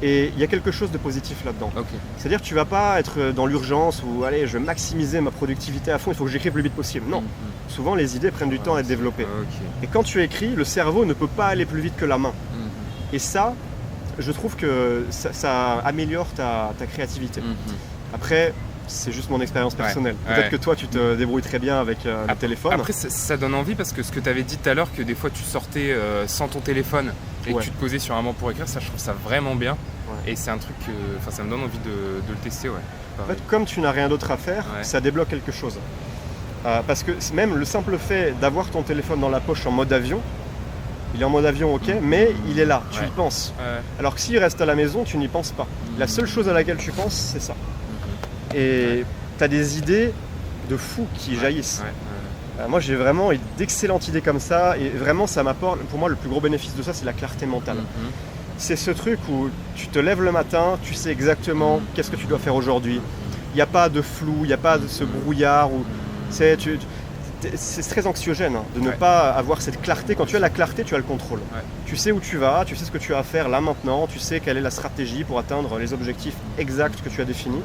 et il y a quelque chose de positif là-dedans. C'est-à-dire que tu ne vas pas être dans l'urgence où allez, je vais maximiser ma productivité à fond, il faut que j'écrive le plus vite possible. Non, souvent les idées prennent du temps à être développées. Et quand tu écris, le cerveau ne peut pas aller plus vite que la main. Et ça, je trouve que ça améliore ta créativité. Après, c'est juste mon expérience personnelle. Peut-être que toi, tu te débrouilles très bien avec le téléphone. Après, ça donne envie parce que ce que tu avais dit tout à l'heure, que des fois tu sortais sans ton téléphone et que tu te posais sur un banc pour écrire, ça, je trouve ça vraiment bien. Et c'est un truc, ça me donne envie de le tester. En fait, comme tu n'as rien d'autre à faire, ça débloque quelque chose. Parce que même le simple fait d'avoir ton téléphone dans la poche en mode avion, il est en mode avion, ok, mais il est là, tu y penses. Alors que s'il reste à la maison, tu n'y penses pas. La seule chose à laquelle tu penses, c'est ça. Et tu as des idées de fou qui jaillissent. Moi, j'ai vraiment d'excellentes idées comme ça, et vraiment, ça m'apporte. Pour moi, le plus gros bénéfice de ça, c'est la clarté mentale. C'est ce truc où tu te lèves le matin, tu sais exactement qu'est-ce que tu dois faire aujourd'hui. Il n'y a pas de flou, il n'y a pas de ce brouillard où c'est très anxiogène de ne pas avoir cette clarté. Quand tu as la clarté, tu as le contrôle. Tu sais où tu vas, tu sais ce que tu as à faire là maintenant, tu sais quelle est la stratégie pour atteindre les objectifs exacts que tu as définis.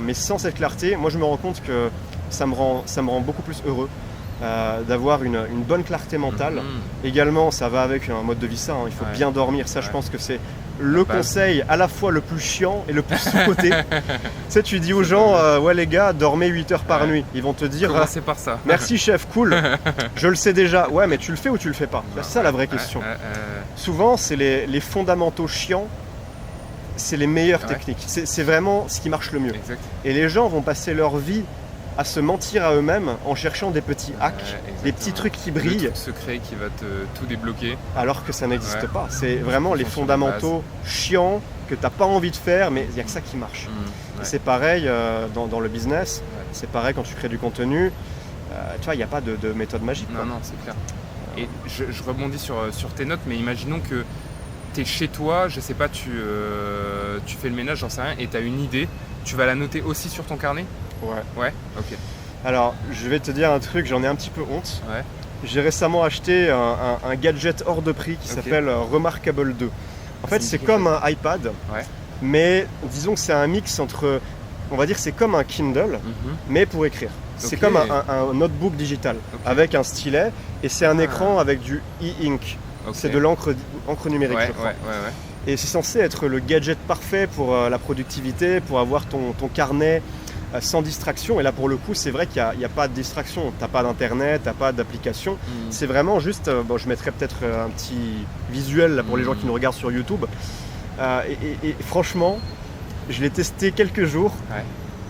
Mais sans cette clarté, moi je me rends compte que ça me rend beaucoup plus heureux. d'avoir une bonne clarté mentale. Également, ça va avec un mode de vie sain, il faut bien dormir. Ça, je pense que c'est le conseil à la fois le plus chiant et le plus sous-coté. Tu sais, tu dis aux gens, ouais les gars, dormez 8 heures par nuit. Ils vont te dire, commencez par ça. Merci chef, cool, je le sais déjà. Ouais, mais tu le fais ou tu le fais pas? C'est ça la vraie question. Souvent, c'est les fondamentaux chiants, c'est les meilleures techniques. C'est vraiment ce qui marche le mieux. Exact. Et les gens vont passer leur vie à se mentir à eux-mêmes en cherchant des petits hacks, des petits trucs qui brillent. Le truc secret qui va tout débloquer. Alors que ça n'existe pas. C'est vraiment les fondamentaux chiants que tu n'as pas envie de faire, mais il n'y a que ça qui marche. Et c'est pareil dans le business, c'est pareil quand tu crées du contenu. Tu vois, il n'y a pas de méthode magique. Non, c'est clair. Et je rebondis sur tes notes, mais imaginons que tu es chez toi, je sais pas, tu fais le ménage, j'en sais rien, et tu as une idée, tu vas la noter aussi sur ton carnet? Ouais, ok. Alors, je vais te dire un truc, j'en ai un petit peu honte. J'ai récemment acheté un gadget hors de prix qui s'appelle Remarkable 2. En fait, c'est comme un iPad, mais disons que c'est un mix entre, on va dire, c'est comme un Kindle, mais pour écrire. C'est comme un notebook digital, avec un stylet, et c'est un écran avec du e-ink. C'est de l'encre numérique, je crois. Et c'est censé être le gadget parfait pour la productivité, pour avoir ton carnet sans distraction. Et là, pour le coup, c'est vrai qu'il n'y a pas de distraction. Tu n'as pas d'internet, tu n'as pas d'application. C'est vraiment juste, je mettrai peut-être un petit visuel là, pour les gens qui nous regardent sur YouTube. Et franchement, je l'ai testé quelques jours.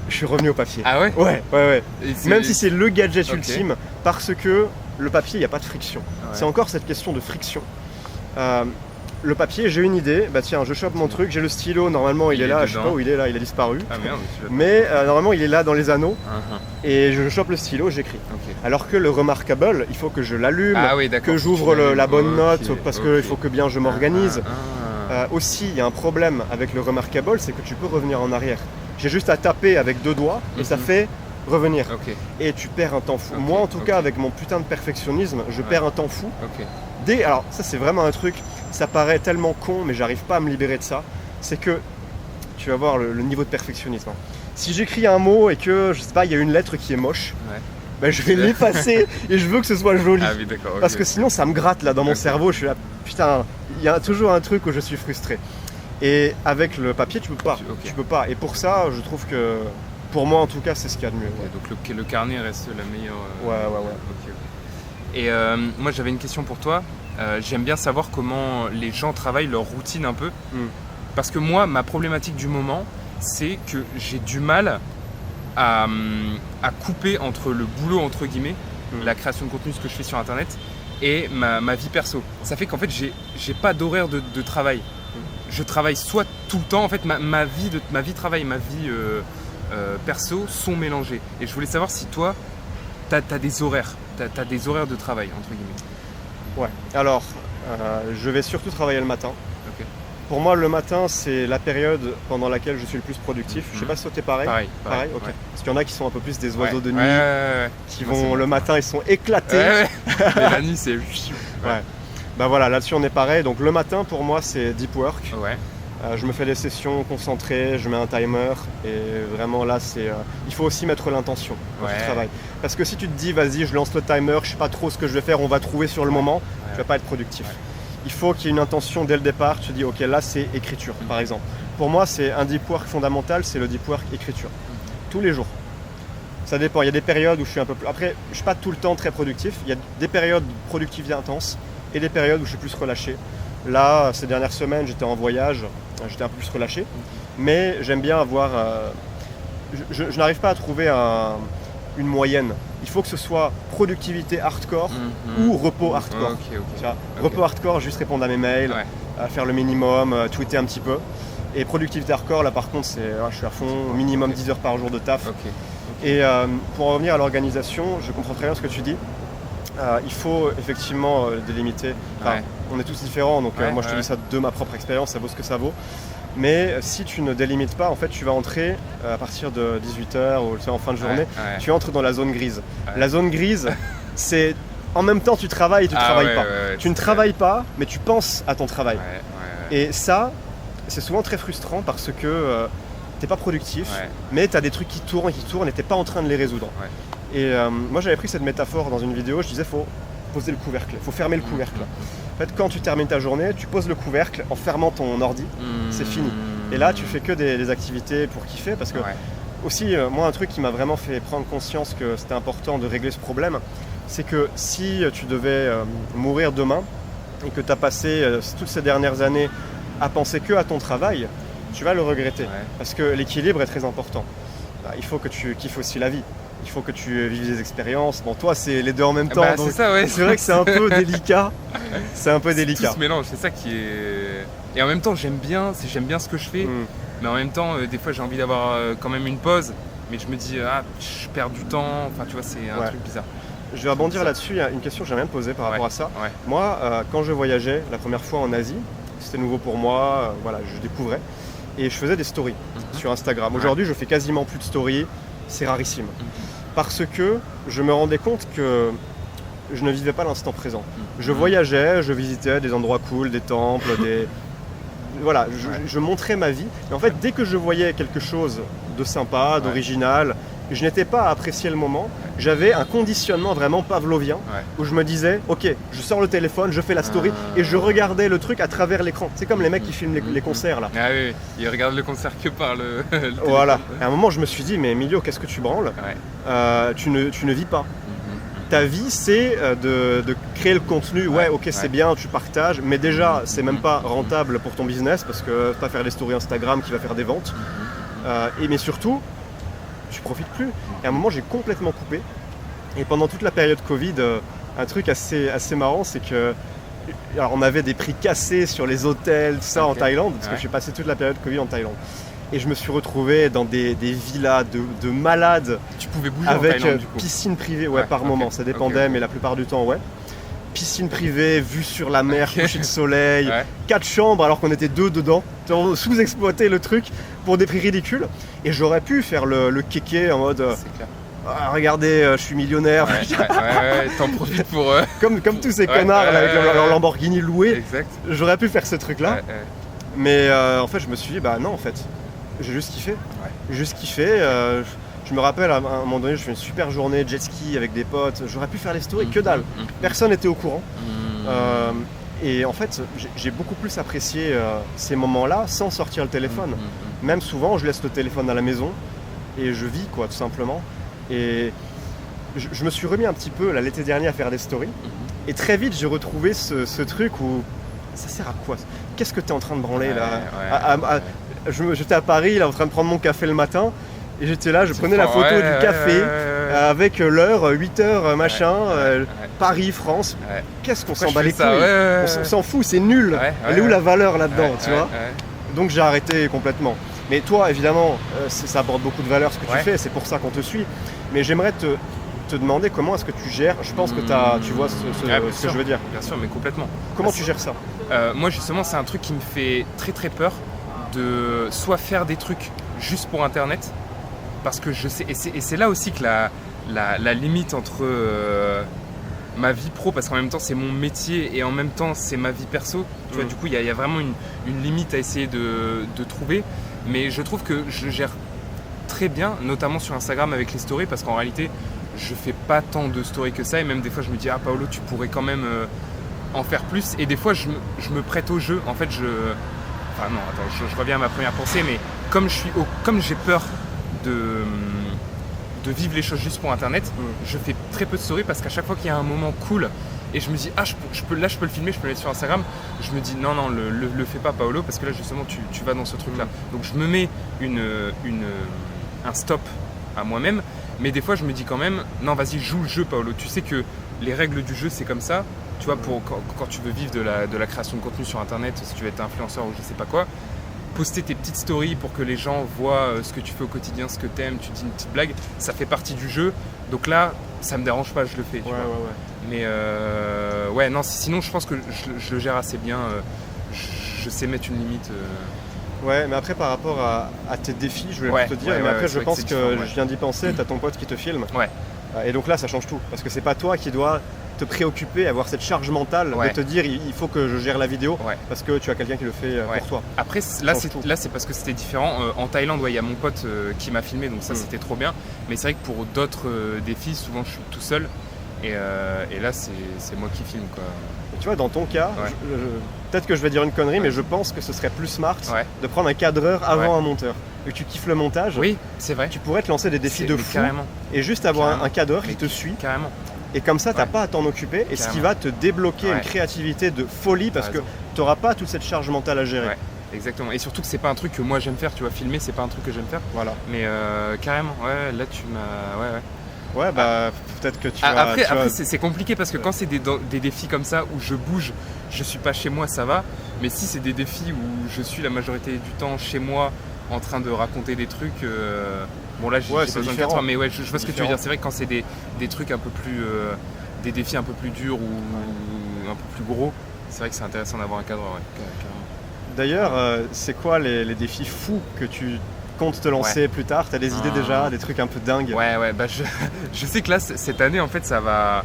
Je suis revenu au papier. Ah ouais? Ouais. Même si c'est le gadget ultime, parce que le papier, il n'y a pas de friction. C'est encore cette question de friction. Le papier, j'ai une idée, bah tiens, je chope mon truc, j'ai le stylo, normalement il est là, je sais pas où il est là, il a disparu. Ah merde, mais normalement il est là dans les anneaux, et je chope le stylo, j'écris. Alors que le Remarkable, il faut que je l'allume, que j'ouvre la bonne note, parce qu'il faut que bien je m'organise. Aussi, il y a un problème avec le Remarkable, c'est que tu peux revenir en arrière. J'ai juste à taper avec 2 doigts, et ça fait revenir. Et tu perds un temps fou. Moi en tout cas, avec mon putain de perfectionnisme, je perds un temps fou. Alors ça c'est vraiment un truc, ça paraît tellement con, mais j'arrive pas à me libérer de ça. C'est que, tu vas voir le niveau de perfectionnisme. Si j'écris un mot et que, je sais pas, il y a une lettre qui est moche, ben, je vais l'effacer et je veux que ce soit joli. Ah oui, d'accord. Parce que sinon ça me gratte là dans mon cerveau, je suis là, putain, il y a toujours un truc où je suis frustré. Et avec le papier, tu peux pas. Tu peux pas. Et pour ça, je trouve que, pour moi en tout cas, c'est ce qu'il y a de mieux. Donc le carnet reste la meilleure. Ouais. Et moi j'avais une question pour toi. J'aime bien savoir comment les gens travaillent leur routine un peu. Parce que moi, ma problématique du moment, c'est que j'ai du mal à couper entre le boulot, entre guillemets, la création de contenu, ce que je fais sur Internet, et ma vie perso. Ça fait qu'en fait, j'ai pas d'horaire de travail. Je travaille soit tout le temps, en fait, ma vie de travail et ma vie perso sont mélangées. Et je voulais savoir si toi, t'as des horaires. T'as des horaires de travail, entre guillemets. Ouais, alors je vais surtout travailler le matin. Pour moi, le matin, c'est la période pendant laquelle je suis le plus productif. Je sais pas si toi t'es pareil. Pareil. Ok. Parce qu'il y en a qui sont un peu plus des oiseaux de nuit, qui vont le matin, ils sont éclatés. Et la nuit, c'est. Bah voilà, là-dessus on est pareil. Donc le matin, pour moi, c'est deep work. Je me fais des sessions concentrées, je mets un timer et vraiment là il faut aussi mettre l'intention quand tu travailles. Parce que si tu te dis vas-y je lance le timer, je sais pas trop ce que je vais faire, on va trouver sur le moment, tu vas pas être productif. Il faut qu'il y ait une intention dès le départ, tu te dis ok là c'est écriture par exemple. Pour moi c'est un deep work fondamental, c'est le deep work écriture. Tous les jours. Ça dépend, il y a des périodes où je suis un peu plus... Après je suis pas tout le temps très productif, il y a des périodes productives intenses et des périodes où je suis plus relâché. Là, ces dernières semaines, j'étais en voyage, j'étais un peu plus relâché, mais j'aime bien avoir... je n'arrive pas à trouver une moyenne. Il faut que ce soit productivité hardcore ou repos hardcore. Repos hardcore, juste répondre à mes mails, faire le minimum, tweeter un petit peu. Et productivité hardcore, là par contre, je suis à fond, minimum 10 heures par jour de taf. Et pour en revenir à l'organisation, je comprends très bien ce que tu dis. Il faut effectivement délimiter. On est tous différents, donc moi je te dis ça de ma propre expérience, ça vaut ce que ça vaut. Mais si tu ne délimites pas, en fait, tu vas entrer à partir de 18h ou en fin de journée, tu entres dans la zone grise. La zone grise, c'est en même temps tu travailles et tu ne travailles pas. Tu ne travailles pas, mais tu penses à ton travail. Et ça, c'est souvent très frustrant parce que tu n'es pas productif, mais tu as des trucs qui tournent et tu n'es pas en train de les résoudre. Et moi j'avais pris cette métaphore dans une vidéo, je disais faut poser le couvercle, faut fermer le couvercle. En fait, quand tu termines ta journée, tu poses le couvercle en fermant ton ordi, c'est fini. Et là tu fais que des activités pour kiffer, parce que aussi moi un truc qui m'a vraiment fait prendre conscience que c'était important de régler ce problème, c'est que si tu devais mourir demain et que tu as passé toutes ces dernières années à penser que à ton travail, tu vas le regretter, parce que l'équilibre est très important. Il faut que tu kiffes aussi la vie. Il faut que tu vives des expériences. Bon, toi, c'est les deux en même temps. Donc c'est ça, c'est vrai que c'est un peu délicat. C'est un peu délicat. Tout ce mélange, c'est ça qui est. Et en même temps, j'aime bien ce que je fais. Mais en même temps, des fois, j'ai envie d'avoir quand même une pause. Mais je me dis, je perds du temps. Enfin, tu vois, c'est un truc bizarre. Je vais rebondir là-dessus. Il y a une question que j'aimerais bien te poser par rapport à ça. Moi, quand je voyageais la première fois en Asie, c'était nouveau pour moi. Voilà, je découvrais. Et je faisais des stories sur Instagram. Aujourd'hui, je fais quasiment plus de stories. C'est rarissime. Parce que je me rendais compte que je ne vivais pas l'instant présent. Je voyageais, je visitais des endroits cool, des temples, voilà, je montrais ma vie. Et en fait, dès que je voyais quelque chose de sympa, d'original, je n'étais pas à apprécier le moment. J'avais un conditionnement vraiment pavlovien où je me disais, ok, je sors le téléphone, je fais la story et je regardais le truc à travers l'écran. C'est comme les mecs qui filment les concerts là. Ah oui, ils regardent le concert que par le téléphone. Voilà. Et à un moment, je me suis dit, mais Emilio, qu'est-ce que tu branles ? Tu ne vis pas. Ta vie, c'est de créer le contenu. C'est bien, tu partages, mais déjà, c'est même pas rentable pour ton business parce que tu vas faire des stories Instagram qui va faire des ventes. Mais surtout, tu profites plus. Et à un moment, j'ai complètement coupé. Et pendant toute la période Covid, un truc assez marrant, c'est que alors, on avait des prix cassés sur les hôtels, tout ça en Thaïlande, parce que j'ai passé toute la période Covid en Thaïlande. Et je me suis retrouvé dans des villas de malades. Tu pouvais bouger avec en Thaïlande, du coup. Piscine privée, par moment, ça dépendait, mais la plupart du temps, piscine privée, vue sur la mer, coucher de soleil, 4 chambres alors qu'on était 2 dedans. On sous-exploité le truc pour des prix ridicules. Et j'aurais pu faire le kéké en mode regardez, je suis millionnaire. T'en profites pour comme tous ces connards là, avec leur Lamborghini loué. Exact. J'aurais pu faire ce truc-là. Mais en fait, je me suis dit, non, en fait, j'ai juste kiffé. J'ai juste kiffé. Je me rappelle, à un moment donné, je fais une super journée jet ski avec des potes. J'aurais pu faire les stories, que dalle. Personne n'était au courant. Et en fait, j'ai beaucoup plus apprécié ces moments-là sans sortir le téléphone. Même souvent, je laisse le téléphone à la maison et je vis, quoi, tout simplement. Et je me suis remis un petit peu l'été dernier à faire des stories. Et très vite, j'ai retrouvé ce truc où ça sert à quoi ? Qu'est-ce que tu es en train de branler là ? J'étais à Paris, là, en train de prendre mon café le matin. Et j'étais là, je prenais la photo du café avec l'heure, 8h, machin, Paris, France. Qu'est-ce qu'on s'en bat les couilles ? On s'en fout, c'est nul. Elle est où la valeur là-dedans, tu vois ? Donc j'ai arrêté complètement. Mais toi, évidemment, ça apporte beaucoup de valeur ce que tu fais, c'est pour ça qu'on te suit. Mais j'aimerais te demander comment est-ce que tu gères. Je pense que tu vois ce que je veux dire. Bien sûr, mais complètement. Comment tu gères ça ? Moi, justement, c'est un truc qui me fait très très peur de soit faire des trucs juste pour Internet, parce que je sais, et c'est là aussi que la limite entre ma vie pro, parce qu'en même temps c'est mon métier et en même temps c'est ma vie perso, tu vois, du coup il y a vraiment une limite à essayer de trouver, mais je trouve que je gère très bien, notamment sur Instagram avec les stories, parce qu'en réalité je fais pas tant de stories que ça, et même des fois je me dis Paolo, tu pourrais quand même en faire plus, et des fois je me prête au jeu, en fait je reviens à ma première pensée, mais comme j'ai peur de vivre les choses juste pour Internet, je fais très peu de stories, parce qu'à chaque fois qu'il y a un moment cool et je me dis je peux le filmer, je peux le mettre sur Instagram, je me dis non le fais pas Paolo, parce que là justement tu vas dans ce truc là, donc je me mets un stop à moi-même, mais des fois je me dis quand même non, vas-y, joue le jeu Paolo, tu sais que les règles du jeu c'est comme ça, tu vois, quand tu veux vivre de la création de contenu sur Internet, si tu veux être influenceur ou je sais pas quoi, poster tes petites stories pour que les gens voient ce que tu fais au quotidien, ce que t'aimes, tu dis une petite blague, ça fait partie du jeu. Donc là, ça me dérange pas, je le fais. Tu vois. Mais non, sinon je pense que je le gère assez bien. Je sais mettre une limite. Ouais, mais après par rapport à tes défis, je voulais te dire, mais après je pense que je viens d'y penser, t'as ton pote qui te filme. Et donc là, ça change tout, parce que c'est pas toi qui dois te préoccuper, avoir cette charge mentale de te dire il faut que je gère la vidéo parce que tu as quelqu'un qui le fait pour toi. Après là c'est parce que c'était différent. En Thaïlande, il y a mon pote qui m'a filmé, donc ça c'était trop bien. Mais c'est vrai que pour d'autres défis, souvent je suis tout seul. Et là c'est moi qui filme, quoi. Tu vois, dans ton cas, peut-être que je vais dire une connerie, mais je pense que ce serait plus smart de prendre un cadreur avant un monteur. Vu que tu kiffes le montage, oui, c'est vrai. Tu pourrais te lancer des défis de fou carrément. Et juste avoir un cadreur qui te suit. Carrément. Et comme ça, tu n'as pas à t'en occuper, et ce qui va te débloquer une créativité de folie parce que tu n'auras pas toute cette charge mentale à gérer. Ouais. Exactement, et surtout que c'est pas un truc que moi j'aime faire, tu vois, filmer c'est pas un truc que j'aime faire. Voilà. Mais carrément, là tu m'as. Ouais, bah peut-être que tu vas... Après c'est compliqué parce que quand c'est des défis comme ça où je bouge, je suis pas chez moi, ça va. Mais si c'est des défis où je suis la majorité du temps chez moi en train de raconter des trucs, bon là j'ai besoin de 4 heures, mais je vois ce que tu veux dire. C'est vrai que quand c'est des trucs un peu plus, des défis un peu plus durs ou un peu plus gros, c'est vrai que c'est intéressant d'avoir un cadre, carrément. D'ailleurs, c'est quoi les défis fous que tu comptes te lancer plus tard? T'as des idées déjà, des trucs un peu dingues? Bah je sais que là, cette année, en fait, ça va...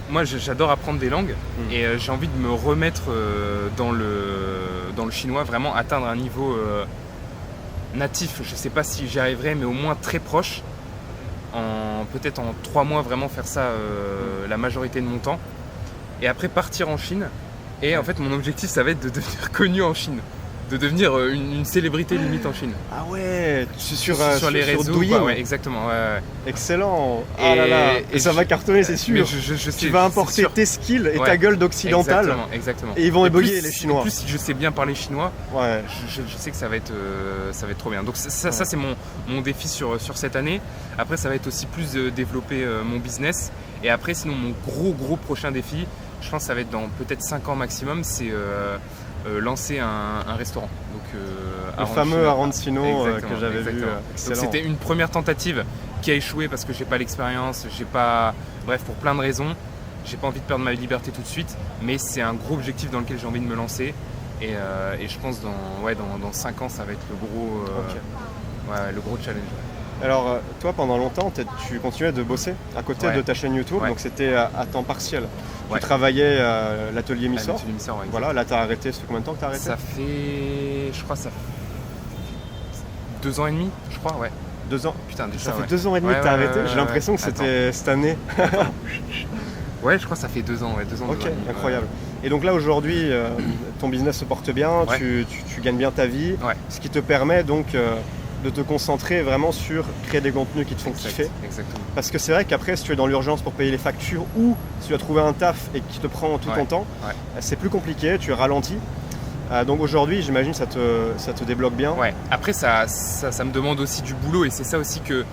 Moi, j'adore apprendre des langues et j'ai envie de me remettre dans le chinois, vraiment atteindre un niveau natif. Je sais pas si j'y arriverai, mais au moins très proche. Peut-être en 3 mois, vraiment faire ça la majorité de mon temps. Et après, partir en Chine. Et en fait, mon objectif, ça va être de devenir connu en Chine. De devenir une célébrité limite en Chine. Ah ouais, sur les réseaux. Douyin. Ouais, exactement. Ouais. Excellent. Ah là là. Et ça va cartonner, c'est sûr. Mais je sais, tu vas importer tes skills et ta gueule d'occidental. Exactement. Et ils vont ébogger les Chinois. En plus, si je sais bien parler chinois, je sais que ça va être trop bien. Donc ça c'est mon défi sur cette année. Après, ça va être aussi plus de développer mon business. Et après, sinon, mon gros prochain défi, je pense que ça va être dans peut-être 5 ans maximum, c'est lancer un restaurant. Donc, le fameux Arancino que j'avais vu. Donc c'était une première tentative qui a échoué parce que j'ai pas l'expérience, bref, pour plein de raisons. J'ai pas envie de perdre ma liberté tout de suite, mais c'est un gros objectif dans lequel j'ai envie de me lancer. Et je pense dans 5 ans, ça va être le gros challenge. Alors toi, pendant longtemps, tu continuais de bosser à côté de ta chaîne YouTube, donc c'était à temps partiel. Tu travaillais à l'atelier Missor. Voilà, là tu as arrêté, ça fait combien de temps que tu as arrêté? Ça fait, je crois, 2 ans et demi, je crois, 2 ans. Putain, déjà, ça fait 2 ans et demi que tu as arrêté. J'ai l'impression que c'était cette année. Ouais, je crois que ça fait 2 ans. 2 ans. Ok, incroyable. Et donc là aujourd'hui, ton business se porte bien, tu gagnes bien ta vie, ce qui te permet donc de te concentrer vraiment sur créer des contenus qui te font kiffer. Exactement. Parce que c'est vrai qu'après, si tu es dans l'urgence pour payer les factures ou si tu as trouvé un taf et qui te prend tout ton temps, c'est plus compliqué, tu ralentis. Donc aujourd'hui, j'imagine ça te débloque bien. Ouais. Après, ça me demande aussi du boulot et c'est ça aussi que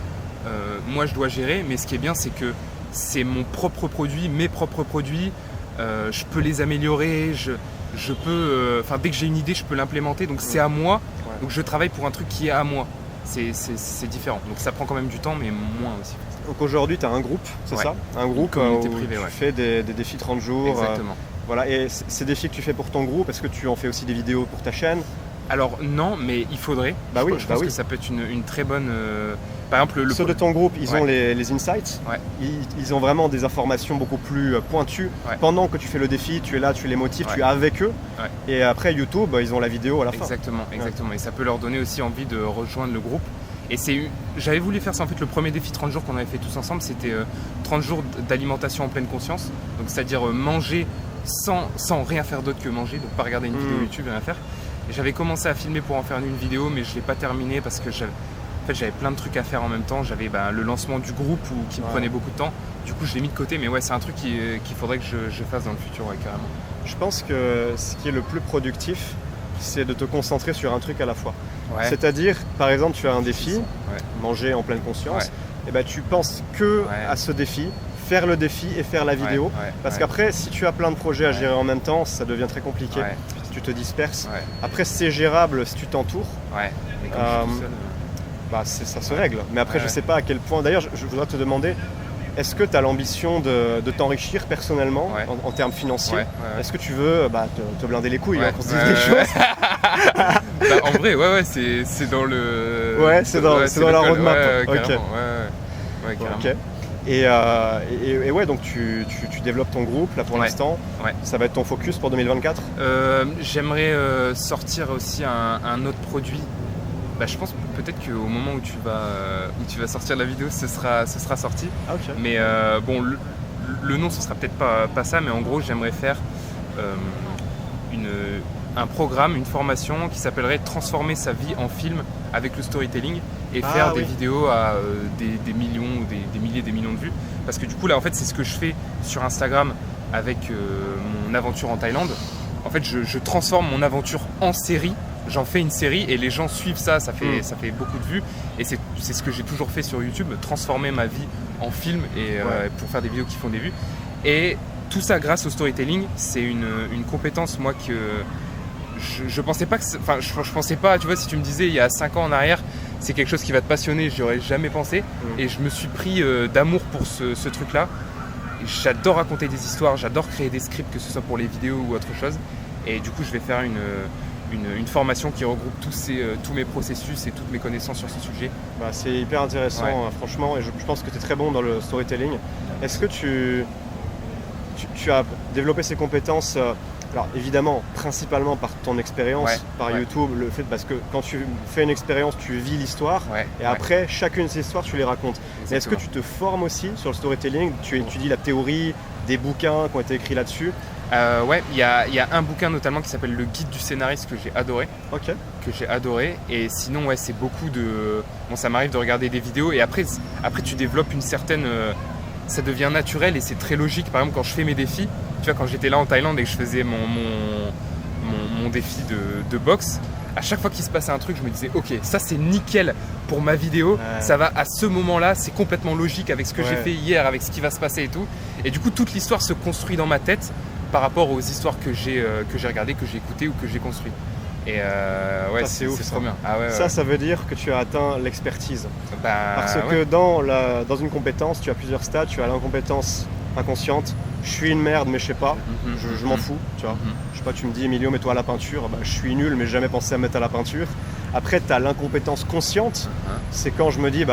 moi je dois gérer. Mais ce qui est bien, c'est que c'est mon propre produit, mes propres produits. Je peux les améliorer. Je peux, dès que j'ai une idée, je peux l'implémenter. Donc c'est à moi. Donc je travaille pour un truc qui est à moi. C'est différent. Donc ça prend quand même du temps, mais moins aussi. Donc aujourd'hui, tu as un groupe, c'est ça? Un groupe où privée, tu fais des défis 30 jours. Exactement. Voilà. Et ces défis que tu fais pour ton groupe, est-ce que tu en fais aussi des vidéos pour ta chaîne? Alors non, mais il faudrait. Je pense que ça peut être une très bonne... Par exemple, ceux de ton groupe, ils ont les insights. Ils ont vraiment des informations beaucoup plus pointues. Pendant que tu fais le défi, tu es là, tu les motives, tu es avec eux. Et après YouTube, ils ont la vidéo à la fin. Exactement. Et ça peut leur donner aussi envie de rejoindre le groupe. Et j'avais voulu faire ça, en fait, le premier défi 30 jours qu'on avait fait tous ensemble, c'était 30 jours d'alimentation en pleine conscience. Donc c'est-à-dire manger sans rien faire d'autre que manger, donc pas regarder une vidéo YouTube et rien faire. Et j'avais commencé à filmer pour en faire une vidéo, mais je ne l'ai pas terminé parce que j'avais plein de trucs à faire en même temps. J'avais le lancement du groupe qui me prenait beaucoup de temps. Du coup, je l'ai mis de côté, mais c'est un truc qu'il faudrait que je fasse dans le futur, carrément. Je pense que ce qui est le plus productif, c'est de te concentrer sur un truc à la fois. C'est-à-dire, par exemple, tu as un défi, manger en pleine conscience, et tu penses que à ce défi, faire le défi et faire la vidéo. Parce qu'après, si tu as plein de projets à gérer en même temps, ça devient très compliqué. Tu te disperses. Après, c'est gérable si tu t'entoures. Ça se règle. Mais après, je sais pas à quel point. D'ailleurs, je voudrais te demander, est-ce que tu as l'ambition de t'enrichir personnellement en termes financiers? Est-ce que tu veux te blinder les couilles pour se dire des choses? En vrai, c'est dans le... c'est dans la roadmap. Carrément. Ok. Et ouais, donc tu développes ton groupe là pour l'instant. Ouais. Ça va être ton focus pour 2024 ? J'aimerais sortir aussi un autre produit. Je pense peut-être qu'au moment où tu vas sortir la vidéo, ce sera sorti. Ah, ok. Mais bon, le nom, ce sera peut-être pas ça, mais en gros, j'aimerais faire un programme, une formation qui s'appellerait Transformer sa vie en film avec le storytelling et faire des vidéos à des millions ou des milliers, des millions de vues. Parce que du coup, là, en fait, c'est ce que je fais sur Instagram avec mon aventure en Thaïlande. En fait, je transforme mon aventure en série. J'en fais une série et les gens suivent ça fait beaucoup de vues. Et c'est ce que j'ai toujours fait sur YouTube, transformer ma vie en film et pour faire des vidéos qui font des vues. Et tout ça grâce au storytelling, c'est une compétence, moi, que je pensais pas que... Enfin, je pensais pas, tu vois, si tu me disais il y a 5 ans en arrière, c'est quelque chose qui va te passionner, j'y aurais jamais pensé. Et je me suis pris d'amour pour ce truc-là. J'adore raconter des histoires, j'adore créer des scripts, que ce soit pour les vidéos ou autre chose. Et du coup, je vais faire une formation qui regroupe tous mes processus et toutes mes connaissances sur ce sujet. C'est hyper intéressant, franchement, et je pense que tu es très bon dans le storytelling. Est-ce que tu as développé ces compétences, alors évidemment, principalement par ton expérience, par YouTube, le fait parce que quand tu fais une expérience, tu vis l'histoire, et après, chacune de ces histoires, tu les racontes. Mais est-ce que tu te formes aussi sur le storytelling ? Tu étudies la théorie, des bouquins qui ont été écrits là-dessus ? Il y a un bouquin notamment qui s'appelle Le Guide du scénariste que j'ai adoré. Et sinon, c'est beaucoup de... Bon, ça m'arrive de regarder des vidéos et après tu développes une certaine... ça devient naturel et c'est très logique. Par exemple, quand je fais mes défis, tu vois, quand j'étais là en Thaïlande et que je faisais mon défi de boxe, à chaque fois qu'il se passait un truc, je me disais ok, ça c'est nickel pour ma vidéo, ça va à ce moment-là, c'est complètement logique avec ce que j'ai fait hier, avec ce qui va se passer et tout. Et du coup, toute l'histoire se construit dans ma tête par rapport aux histoires que j'ai regardées, que j'ai écoutées ou que j'ai construites. Et c'est ouf, c'est trop bien. Ça veut dire que tu as atteint l'expertise. Parce que dans une compétence, tu as plusieurs stades. Tu as l'incompétence inconsciente. Je suis une merde, mais je sais pas. Je m'en fous. Tu vois. Je sais pas, tu me dis Emilio, mets-toi à la peinture. Je suis nul, mais j'ai jamais pensé à me mettre à la peinture. Après, tu as l'incompétence consciente. C'est quand je me dis,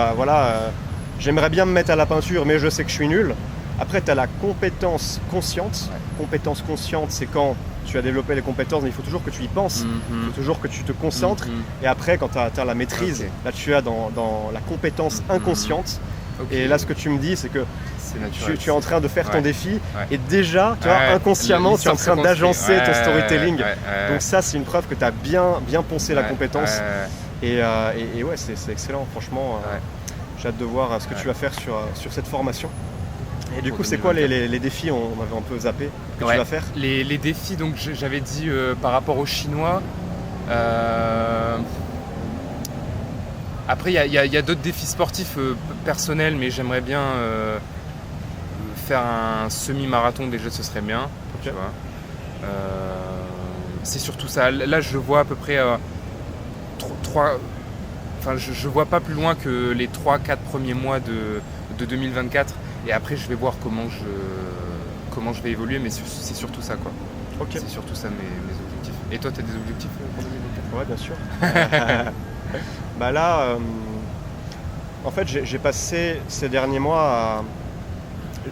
j'aimerais bien me mettre à la peinture, mais je sais que je suis nul. Après, tu as la compétence consciente. Compétence consciente, c'est quand tu as développé les compétences, mais il faut toujours que tu y penses, il faut toujours que tu te concentres. Et après, quand tu as atteint la maîtrise, là tu es dans la compétence inconsciente. Et là, ce que tu me dis, c'est que tu es en train de faire ton défi et déjà, tu vois, inconsciemment, tu es en train d'agencer ton storytelling. Donc ça, c'est une preuve que tu as bien poncé la compétence. Et c'est excellent, franchement. J'ai hâte de voir ce que tu vas faire sur cette formation. Et du coup, c'est quoi les défis, on avait un peu zappé, que tu vas faire ? Les défis, donc j'avais dit par rapport aux Chinois. Après, il y a d'autres défis sportifs personnels, mais j'aimerais bien faire un semi-marathon, déjà ce serait bien. Tu vois. C'est surtout ça. Là, je vois à peu près je vois pas plus loin que les 3-4 premiers mois de 2024. Et après, je vais voir comment je vais évoluer, mais c'est surtout ça, quoi. C'est surtout ça mes objectifs. Et toi, tu as des objectifs pour 2024 ? Ouais, bien sûr. Là, en fait, j'ai passé ces derniers mois à...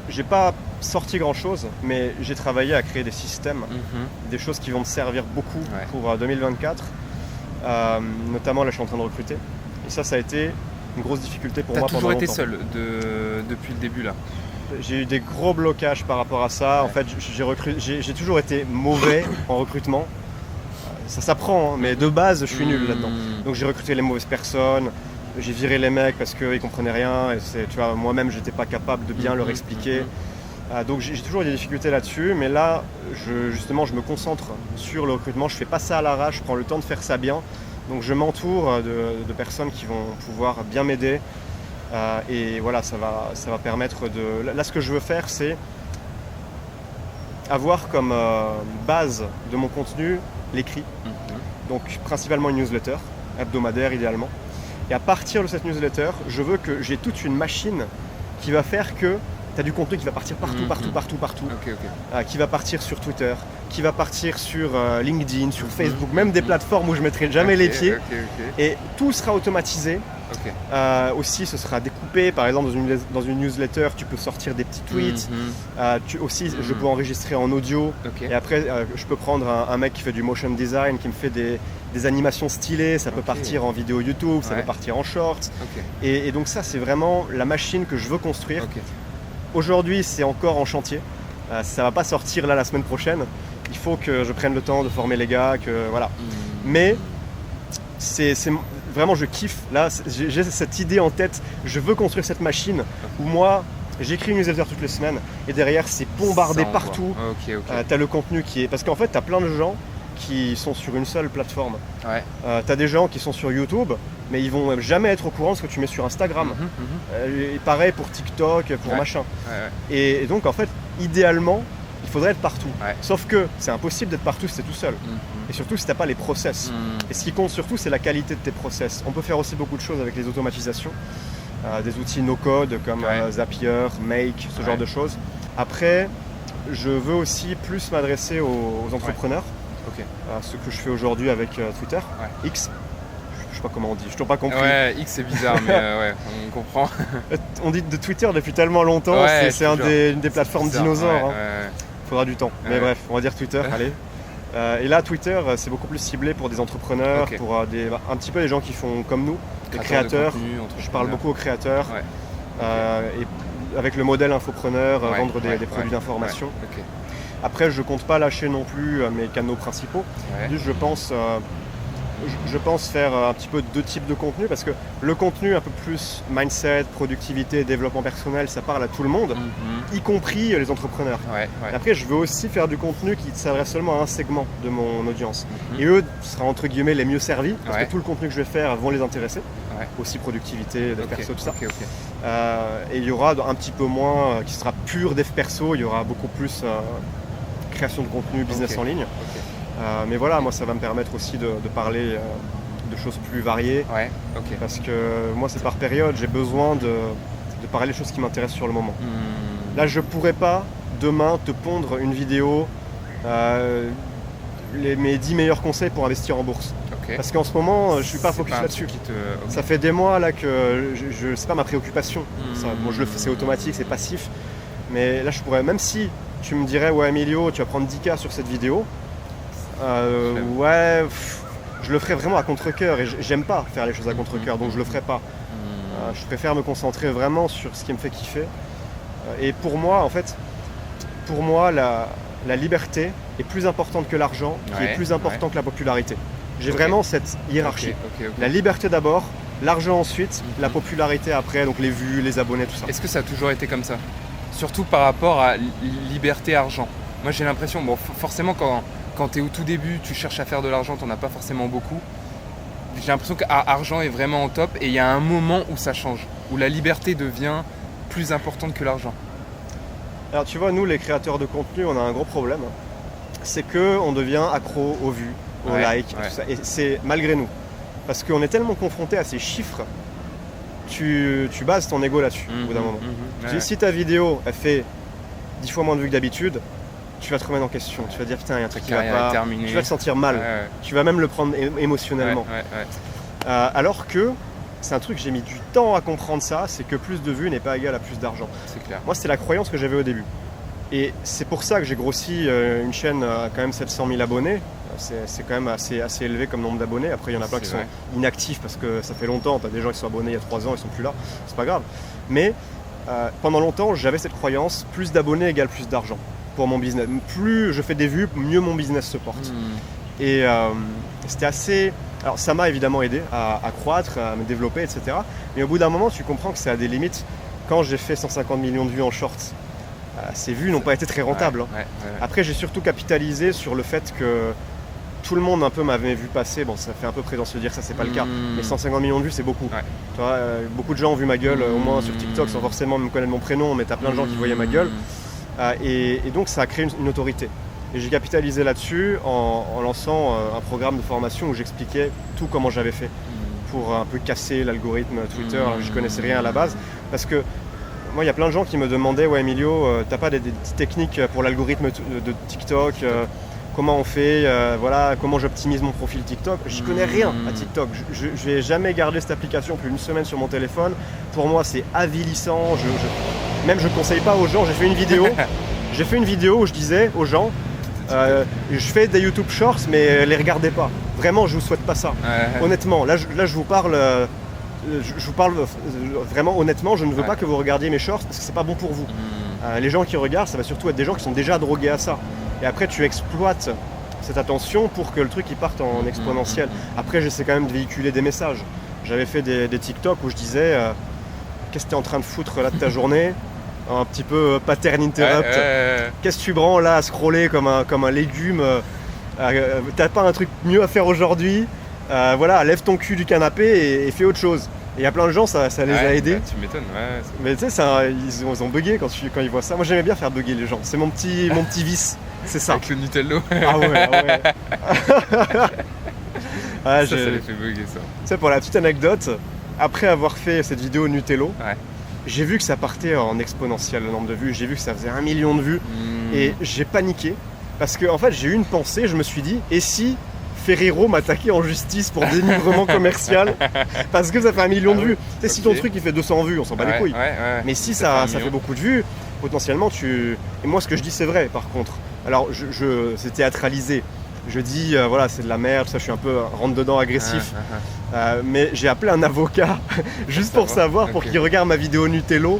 J'ai pas sorti grand-chose, mais j'ai travaillé à créer des systèmes, des choses qui vont me servir beaucoup pour 2024. Notamment, là, je suis en train de recruter. Et ça a été une grosse difficulté pour moi pendant longtemps. T'as toujours été seul depuis le début là ? J'ai eu des gros blocages par rapport à ça. En fait, j'ai toujours été mauvais en recrutement. Ça s'apprend, mais de base, je suis nul là-dedans. Donc j'ai recruté les mauvaises personnes, j'ai viré les mecs parce qu'ils comprenaient rien. Et tu vois, moi-même, j'étais pas capable de bien leur expliquer. Donc j'ai toujours eu des difficultés là-dessus, mais là, justement, je me concentre sur le recrutement. Je fais pas ça à l'arrache, je prends le temps de faire ça bien. Donc je m'entoure de personnes qui vont pouvoir bien m'aider. Et voilà, ça va permettre de... Là, ce que je veux faire, c'est avoir comme base de mon contenu l'écrit. Donc principalement une newsletter, hebdomadaire idéalement. Et à partir de cette newsletter, je veux que j'ai toute une machine qui va faire que tu as du contenu qui va partir partout. Qui va partir sur Twitter, qui va partir sur LinkedIn, sur Facebook, même des plateformes où je ne mettrai jamais les pieds. Et tout sera automatisé. Aussi, ce sera couper, par exemple dans une newsletter, tu peux sortir des petits tweets. Je peux enregistrer en audio. Et après, je peux prendre un mec qui fait du motion design, qui me fait des animations stylées. Ça peut partir en vidéo YouTube, ça peut partir en shorts. Et donc ça, c'est vraiment la machine que je veux construire. Aujourd'hui, c'est encore en chantier. Ça va pas sortir là la semaine prochaine. Il faut que je prenne le temps de former les gars, voilà. Mais c'est vraiment, je kiffe. Là, j'ai cette idée en tête. Je veux construire cette machine où moi, j'écris une newsletter toutes les semaines et derrière, c'est bombardé partout. T'as le contenu qui est... Parce qu'en fait, t'as plein de gens qui sont sur une seule plateforme. T'as des gens qui sont sur YouTube, mais ils vont jamais être au courant de ce que tu mets sur Instagram. Et pareil pour TikTok, pour machin. Et donc, en fait, idéalement, il faudrait être partout. Sauf que c'est impossible d'être partout si t'es tout seul. Et surtout si t'as pas les process. Et ce qui compte surtout, c'est la qualité de tes process. On peut faire aussi beaucoup de choses avec les automatisations. Des outils no-code comme Zapier, Make, ce genre de choses. Après, je veux aussi plus m'adresser aux entrepreneurs. Ce que je fais aujourd'hui avec Twitter, X. Je sais pas comment on dit, je t'ai pas compris. Ouais, X c'est bizarre, mais on comprend. On dit de Twitter depuis tellement longtemps, c'est une des plateformes dinosaures. Faudra du temps. Mais bref, on va dire Twitter, allez. Et là, Twitter, c'est beaucoup plus ciblé pour des entrepreneurs, pour un petit peu des gens qui font comme nous, des créateurs. Je parle beaucoup aux créateurs. Et avec le modèle infopreneur, vendre des produits d'information. Après, je compte pas lâcher non plus mes canaux principaux. Juste, je pense faire un petit peu deux types de contenu parce que le contenu un peu plus mindset, productivité, développement personnel, ça parle à tout le monde, y compris les entrepreneurs. Et après, je veux aussi faire du contenu qui s'adresse seulement à un segment de mon audience. Et eux seront entre guillemets les mieux servis parce que tout le contenu que je vais faire vont les intéresser. Aussi productivité, dev perso, tout ça. Et il y aura un petit peu moins qui sera pur dev perso, il y aura beaucoup plus création de contenu, business en ligne. Mais voilà, moi ça va me permettre aussi de parler de choses plus variées. Parce que moi c'est par période, j'ai besoin de parler des choses qui m'intéressent sur le moment. Là je pourrais pas demain te pondre une vidéo mes 10 meilleurs conseils pour investir en bourse. Parce qu'en ce moment je suis pas focus là-dessus. Ça fait des mois là que c'est pas ma préoccupation. Bon, je le fais, c'est automatique, c'est passif. Mais là je pourrais, même si tu me dirais ouais Emilio tu vas prendre 10K sur cette vidéo, je le ferai vraiment à contre-cœur et j'aime pas faire les choses à contre-cœur, donc je le ferai pas. Je préfère me concentrer vraiment sur ce qui me fait kiffer. Et pour moi, en fait, la liberté est plus importante que l'argent, qui est plus important que la popularité. J'ai vraiment cette hiérarchie. La liberté d'abord, l'argent ensuite, la popularité après, donc les vues, les abonnés, tout ça. Est-ce que ça a toujours été comme ça ? Surtout par rapport à liberté-argent. Moi j'ai l'impression, forcément quand tu es au tout début, tu cherches à faire de l'argent, tu n'en as pas forcément beaucoup. J'ai l'impression qu'argent est vraiment en top et il y a un moment où ça change, où la liberté devient plus importante que l'argent. Alors tu vois, nous les créateurs de contenu, on a un gros problème. C'est qu'on devient accro aux vues, aux likes, tout ça. Et c'est malgré nous. Parce qu'on est tellement confronté à ces chiffres, tu bases ton ego là-dessus au bout d'un moment. Si ta vidéo elle fait 10 fois moins de vues que d'habitude, tu vas te remettre en question, tu vas dire putain il y a un truc qui va pas, tu vas te sentir mal, tu vas même le prendre émotionnellement. Alors que c'est un truc que j'ai mis du temps à comprendre ça, c'est que plus de vues n'est pas égal à plus d'argent. C'est clair. Moi c'était la croyance que j'avais au début. Et c'est pour ça que j'ai grossi une chaîne à quand même 700 000 abonnés. C'est quand même assez élevé comme nombre d'abonnés. Après il y en a plein qui sont inactifs parce que ça fait longtemps, tu as des gens qui sont abonnés il y a 3 ans, ils sont plus là, c'est pas grave. Mais pendant longtemps j'avais cette croyance, plus d'abonnés égale plus d'argent pour mon business. Plus je fais des vues, mieux mon business se porte. Et c'était assez... Alors ça m'a évidemment aidé à croître, à me développer, etc. Mais au bout d'un moment, tu comprends que c'est à des limites. Quand j'ai fait 150 millions de vues en shorts, ces vues n'ont pas été très rentables. Après, j'ai surtout capitalisé sur le fait que tout le monde un peu m'avait vu passer. Bon, ça fait un peu prétentieux de dire ça, c'est pas le cas. Mais 150 millions de vues, c'est beaucoup. Tu vois, beaucoup de gens ont vu ma gueule, au moins sur TikTok, sans forcément me connaître mon prénom, mais t'as plein de gens qui voyaient ma gueule. Et donc ça a créé une autorité. Et j'ai capitalisé là-dessus en lançant un programme de formation où j'expliquais tout comment j'avais fait pour un peu casser l'algorithme Twitter. Alors, je connaissais rien à la base parce que moi il y a plein de gens qui me demandaient ouais Emilio, t'as pas des techniques pour l'algorithme de TikTok comment on fait, voilà, comment j'optimise mon profil TikTok. J'y connais rien à TikTok. Je n'ai jamais gardé cette application plus d'une semaine sur mon téléphone. Pour moi, c'est avilissant. Même je ne conseille pas aux gens. J'ai fait une vidéo où je disais aux gens, je fais des YouTube Shorts, mais les regardez pas. Vraiment, je vous souhaite pas ça. Honnêtement, là, je vous parle. Je vous parle vraiment honnêtement, je ne veux pas que vous regardiez mes shorts parce que c'est pas bon pour vous. Les gens qui regardent, ça va surtout être des gens qui sont déjà drogués à ça. Et après, tu exploites cette attention pour que le truc il parte en exponentiel. Après, j'essaie quand même de véhiculer des messages. J'avais fait des TikTok où je disais qu'est-ce que tu es en train de foutre là de ta journée, un petit peu pattern interrupt. Qu'est-ce que tu branles là à scroller comme un légume, t'as pas un truc mieux à faire aujourd'hui? Voilà, lève ton cul du canapé et fais autre chose. Et il y a plein de gens, ça les a aidés. Tu m'étonnes, Mais tu sais, ils ont bugué quand ils voient ça. Moi, j'aimais bien faire bugger les gens. C'est mon petit vice. C'est ça. Avec le Nutello. Ah ouais. Ça les fait bugger, ça. Tu sais, pour la petite anecdote, après avoir fait cette vidéo Nutello, j'ai vu que ça partait en exponentiel le nombre de vues. J'ai vu que ça faisait 1 million de vues. Et j'ai paniqué. Parce que, en fait, j'ai eu une pensée. Je me suis dit, et si Ferrero m'attaquait en justice pour dénigrement commercial parce que ça fait 1 million de vues. Tu sais, si ton truc il fait 200 vues, on s'en bat les couilles. Mais si ça fait beaucoup de vues, potentiellement tu... Et moi, ce que je dis, c'est vrai, par contre. Alors, c'est théâtralisé. Je dis, voilà, c'est de la merde, ça, je suis un peu rentre-dedans agressif. Mais j'ai appelé un avocat juste pour savoir, pour qu'il regarde ma vidéo Nutello.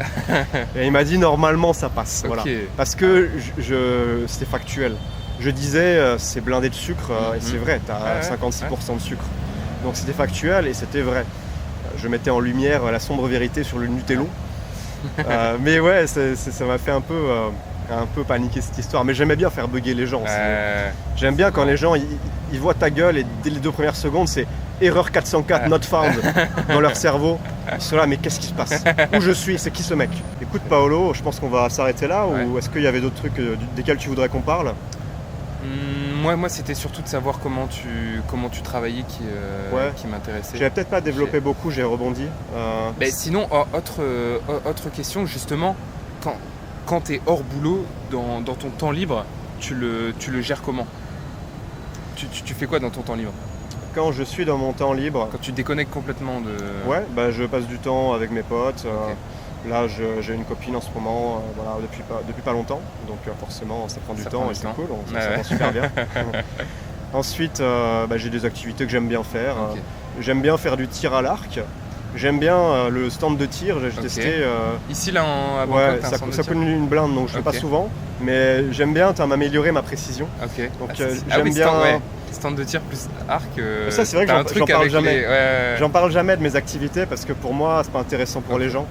Et il m'a dit, normalement, ça passe. Voilà. Parce que c'était factuel. Je disais, c'est blindé de sucre, et c'est vrai, tu as 56% de sucre. Donc c'était factuel et c'était vrai. Je mettais en lumière la sombre vérité sur le Nutello. Mais ouais, ça m'a fait un peu paniquer cette histoire. Mais j'aimais bien faire bugger les gens. J'aime bien quand les gens ils voient ta gueule et dès les 2 premières secondes, c'est erreur 404 not found dans leur cerveau. Ils sont là, mais qu'est-ce qui se passe? Où je suis? C'est qui ce mec? Écoute Paolo, je pense qu'on va s'arrêter là ou est-ce qu'il y avait d'autres trucs desquels tu voudrais qu'on parle? Moi c'était surtout de savoir comment tu travaillais qui m'intéressait. J'avais peut-être pas développé beaucoup, j'ai rebondi. Sinon, autre question, justement, quand tu es hors boulot, dans ton temps libre, tu le gères comment? Tu fais quoi dans ton temps libre? Quand je suis dans mon temps libre... Quand tu déconnectes complètement de... Ouais, je passe du temps avec mes potes. Là, j'ai une copine en ce moment, voilà, depuis pas longtemps, donc forcément, ça prend du temps et c'est cool, ça va super bien. Ensuite, j'ai des activités que j'aime bien faire. J'aime bien faire du tir à l'arc. J'aime bien le stand de tir, j'ai testé. Ici, là, à Bangkok, ça coûte une blinde, donc je ne fais pas souvent, mais j'aime bien m'améliorer ma précision. Donc j'aime bien... Stand de tir plus arc. Ça, c'est vrai que j'en parle jamais. J'en parle jamais de mes activités parce que pour moi, c'est pas intéressant pour les gens.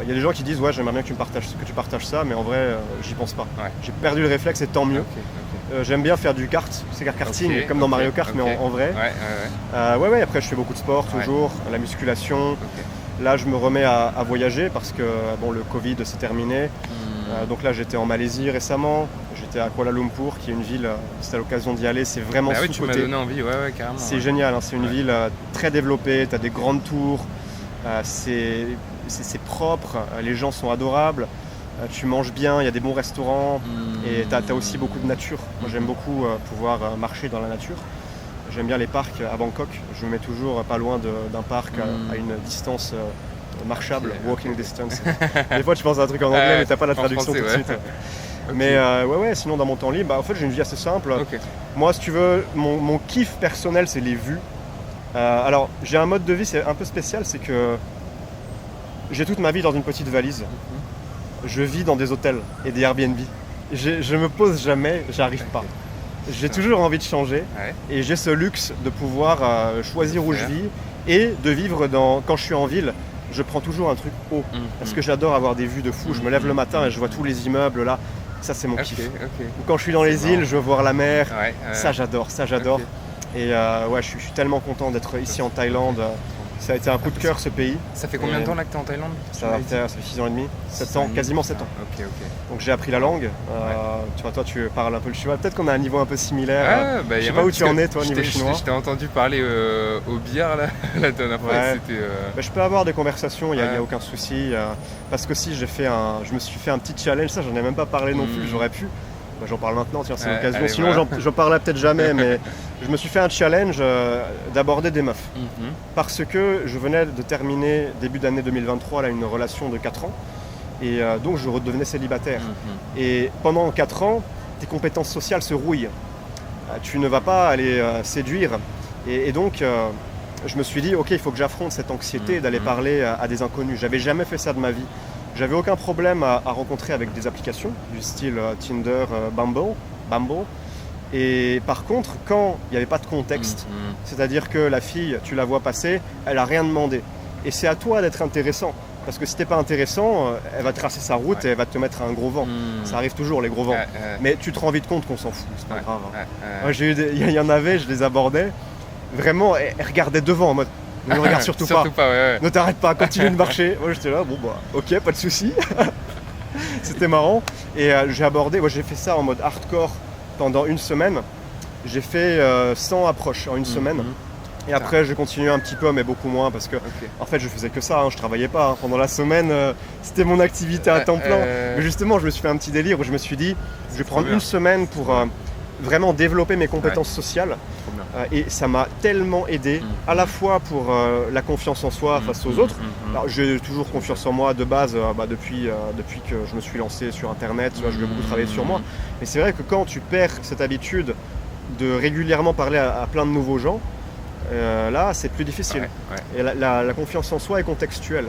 Il y a des gens qui disent j'aimerais bien que tu partages ça, mais en vrai, j'y pense pas. J'ai perdu le réflexe et tant mieux. J'aime bien faire du kart, c'est karting comme dans Mario Kart, mais en vrai. Après, je fais beaucoup de sport toujours, la musculation. Là, je me remets à voyager parce que le Covid s'est terminé. Donc là, j'étais en Malaisie récemment. J'étais à Kuala Lumpur, qui est une ville, c'était l'occasion d'y aller, c'est vraiment sous-coté. Tu m'as donné envie, carrément. C'est génial, c'est une ville très développée, tu as des grandes tours, c'est propre, les gens sont adorables, tu manges bien, il y a des bons restaurants et tu as aussi beaucoup de nature. Moi j'aime beaucoup pouvoir marcher dans la nature. J'aime bien les parcs à Bangkok, je me mets toujours pas loin d'un parc à une distance marchable, walking distance. Des fois tu penses à un truc en anglais mais t'as pas la traduction tout de suite. Mais sinon dans mon temps libre, en fait j'ai une vie assez simple. Moi si tu veux, mon kiff personnel c'est les vues. Alors j'ai un mode de vie, c'est un peu spécial, c'est que j'ai toute ma vie dans une petite valise. Je vis dans des hôtels et des Airbnb. Je me pose jamais, j'arrive pas. J'ai toujours envie de changer et j'ai ce luxe de pouvoir choisir où je vis et de vivre quand je suis en ville. Je prends toujours un truc haut parce que j'adore avoir des vues de fou. Je me lève le matin et je vois tous les immeubles là. Ça c'est mon kiff. Ou quand je suis dans les îles, je veux voir la mer. Ça j'adore. Et je suis tellement content d'être ici en Thaïlande. Ça a été un coup de cœur ce pays. Ça fait combien de temps là que tu es en Thaïlande? Ça fait 6 ans et demi, 7 ans, quasiment 7 ans. Donc j'ai appris la langue. Tu vois, toi tu parles un peu le chinois. Peut-être qu'on a un niveau un peu similaire. Je sais pas où tu en es toi niveau chinois. Je t'ai entendu parler au billard là, la dernière fois. Je peux avoir des conversations, il n'y a aucun souci. Parce que si je me suis fait un petit challenge, ça j'en ai même pas parlé non plus, j'aurais pu. J'en parle maintenant, tiens, c'est l'occasion. Sinon, j'en parlerai peut-être jamais, mais je me suis fait un challenge d'aborder des meufs. Parce que je venais de terminer, début d'année 2023, là, une relation de 4 ans. Et donc, je redevenais célibataire. Et pendant 4 ans, tes compétences sociales se rouillent. Tu ne vas pas aller séduire. Et donc, je me suis dit, ok, il faut que j'affronte cette anxiété d'aller parler à des inconnus. J'avais jamais fait ça de ma vie. J'avais aucun problème à rencontrer avec des applications du style Tinder, Bumble. Et par contre, quand il n'y avait pas de contexte, c'est-à-dire que la fille, tu la vois passer, elle n'a rien demandé. Et c'est à toi d'être intéressant. Parce que si t'es pas intéressant, elle va tracer sa route et elle va te mettre un gros vent. Ça arrive toujours, les gros vents. Mais tu te rends vite compte qu'on s'en fout, c'est pas grave. Moi, il y en avait, je les abordais. Vraiment, elle regardait devant en mode ne me regarde surtout pas. Ne t'arrête pas, continue de marcher. Moi j'étais là, bon bah ok, pas de souci. C'était marrant. Et j'ai fait ça en mode hardcore pendant une semaine. J'ai fait 100 approches en une semaine. Et après j'ai continué un petit peu, mais beaucoup moins parce que en fait je faisais que ça, je travaillais pas. Pendant la semaine, c'était mon activité à temps plein. Mais justement, je me suis fait un petit délire où je me suis dit, je vais prendre une semaine pour vraiment développer mes compétences sociales. Et ça m'a tellement aidé, à la fois pour la confiance en soi face aux autres. Alors, j'ai toujours confiance en moi de base depuis que je me suis lancé sur Internet, je vais beaucoup travailler sur moi. Mais c'est vrai que quand tu perds cette habitude de régulièrement parler à plein de nouveaux gens, là c'est plus difficile. Et la confiance en soi est contextuelle.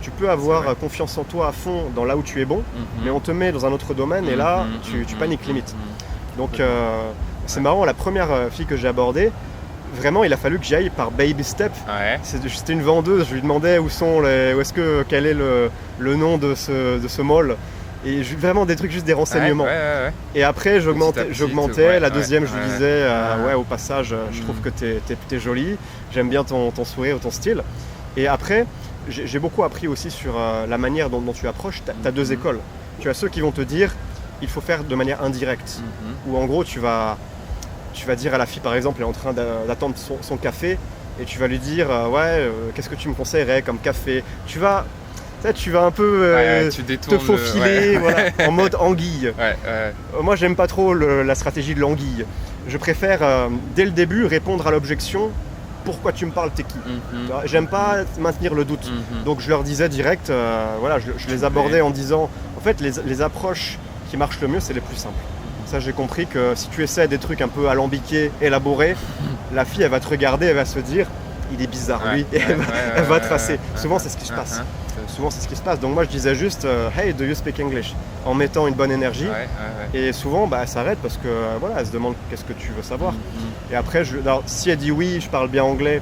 Tu peux avoir confiance en toi à fond dans là où tu es bon, mais on te met dans un autre domaine et là tu paniques limite. Donc c'est marrant, la première fille que j'ai abordée, vraiment il a fallu que j'y aille par baby step. C'était une vendeuse, je lui demandais quel est le nom de ce mall. Et vraiment des trucs, juste des renseignements. Et après j'augmentais, la deuxième je lui disais au passage je trouve que t'es jolie, j'aime bien ton sourire ou ton style. Et après j'ai beaucoup appris aussi sur la manière dont tu approches. T'as deux écoles. Tu as ceux qui vont te dire il faut faire de manière indirecte, où en gros tu vas dire à la fille par exemple, elle est en train d'attendre son café et tu vas lui dire qu'est-ce que tu me conseillerais comme café. Tu vas un peu te faufiler en mode anguille. Moi j'aime pas trop la stratégie de l'anguille. Je préfère dès le début répondre à l'objection. Pourquoi tu me parles, t'es qui? J'aime pas maintenir le doute. Donc je leur disais direct, je les abordais en disant, en fait les approches qui marchent le mieux, c'est les plus simples. Ça, j'ai compris que si tu essaies des trucs un peu alambiqués, élaborés, la fille, elle va te regarder, elle va se dire, il est bizarre, lui, et elle va tracer. Souvent, c'est ce qui se passe. Donc moi, je disais juste, hey, do you speak English? En mettant une bonne énergie. Et souvent, elle s'arrête parce que, elle se demande qu'est-ce que tu veux savoir. Et après, si elle dit oui, je parle bien anglais,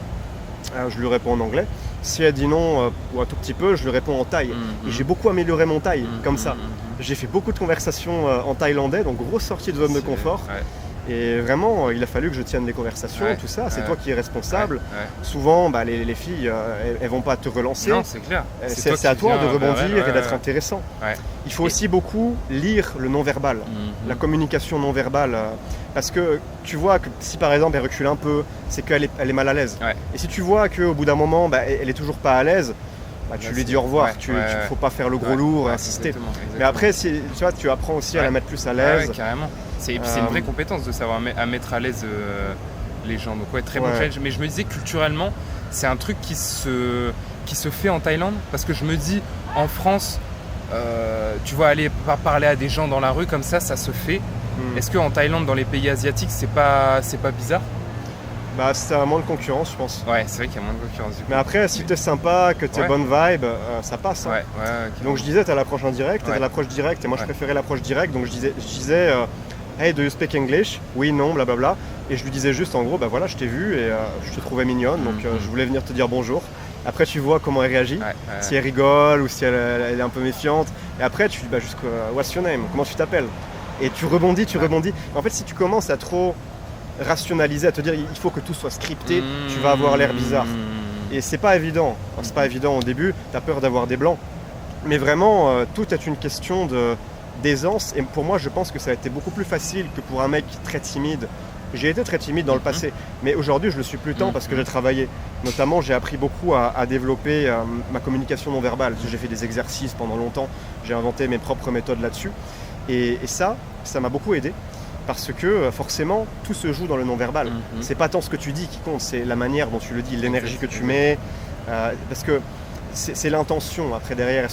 je lui réponds en anglais. Si elle dit non, ou un tout petit peu, je lui réponds en thaï. Et j'ai beaucoup amélioré mon thaï, comme ça. J'ai fait beaucoup de conversations en thaïlandais, donc grosse sortie de zone de confort. Et vraiment, il a fallu que je tienne des conversations, tout ça. C'est toi qui es responsable. Souvent, les filles, elles vont pas te relancer. Non, c'est clair. C'est à toi de rebondir et d'être intéressant. Il faut aussi beaucoup lire le non-verbal, la communication non-verbale. Parce que tu vois que si par exemple elle recule un peu, c'est qu'elle est mal à l'aise. Et si tu vois qu'au bout d'un moment, elle est toujours pas à l'aise, tu lui dis au revoir. Il ne faut pas faire le gros lourd et insister. Exactement. Mais après, tu apprends aussi à la mettre plus à l'aise. Carrément. C'est une vraie compétence de savoir à mettre à l'aise les gens. Donc très bon challenge. Mais je me disais culturellement, c'est un truc qui se fait en Thaïlande. Parce que je me dis, en France, tu vois, aller parler à des gens dans la rue comme ça se fait. Est-ce qu'en Thaïlande, dans les pays asiatiques, c'est pas bizarre? C'est un moins de concurrence, je pense. C'est vrai qu'il y a moins de concurrence. Mais après, si t'es sympa, que t'es bonne vibe, ça passe. Donc je disais, t'as l'approche indirecte, t'as l'approche directe, et moi je préférais l'approche directe. Donc je disais hey, do you speak English? Oui, non, blablabla. Et je lui disais juste, en gros, je t'ai vu et je te trouvais mignonne, donc je voulais venir te dire bonjour. Après, tu vois comment elle réagit, si elle rigole ou si elle est un peu méfiante. Et après, tu dis, what's your name? Comment tu t'appelles? Et tu rebondis. En fait, si tu commences à trop rationaliser, à te dire il faut que tout soit scripté, tu vas avoir l'air bizarre. Et c'est pas évident. C'est pas évident au début, tu as peur d'avoir des blancs. Mais vraiment, tout est une question d'aisance. Et pour moi, je pense que ça a été beaucoup plus facile que pour un mec très timide. J'ai été très timide dans le passé, mais aujourd'hui je le suis plus tant parce que j'ai travaillé. Notamment, j'ai appris beaucoup à développer ma communication non verbale. J'ai fait des exercices pendant longtemps, j'ai inventé mes propres méthodes là-dessus. Et ça m'a beaucoup aidé. Parce que forcément, tout se joue dans le non-verbal. C'est pas tant ce que tu dis qui compte, c'est la manière dont tu le dis, l'énergie que tu mets. Parce que c'est l'intention après derrière.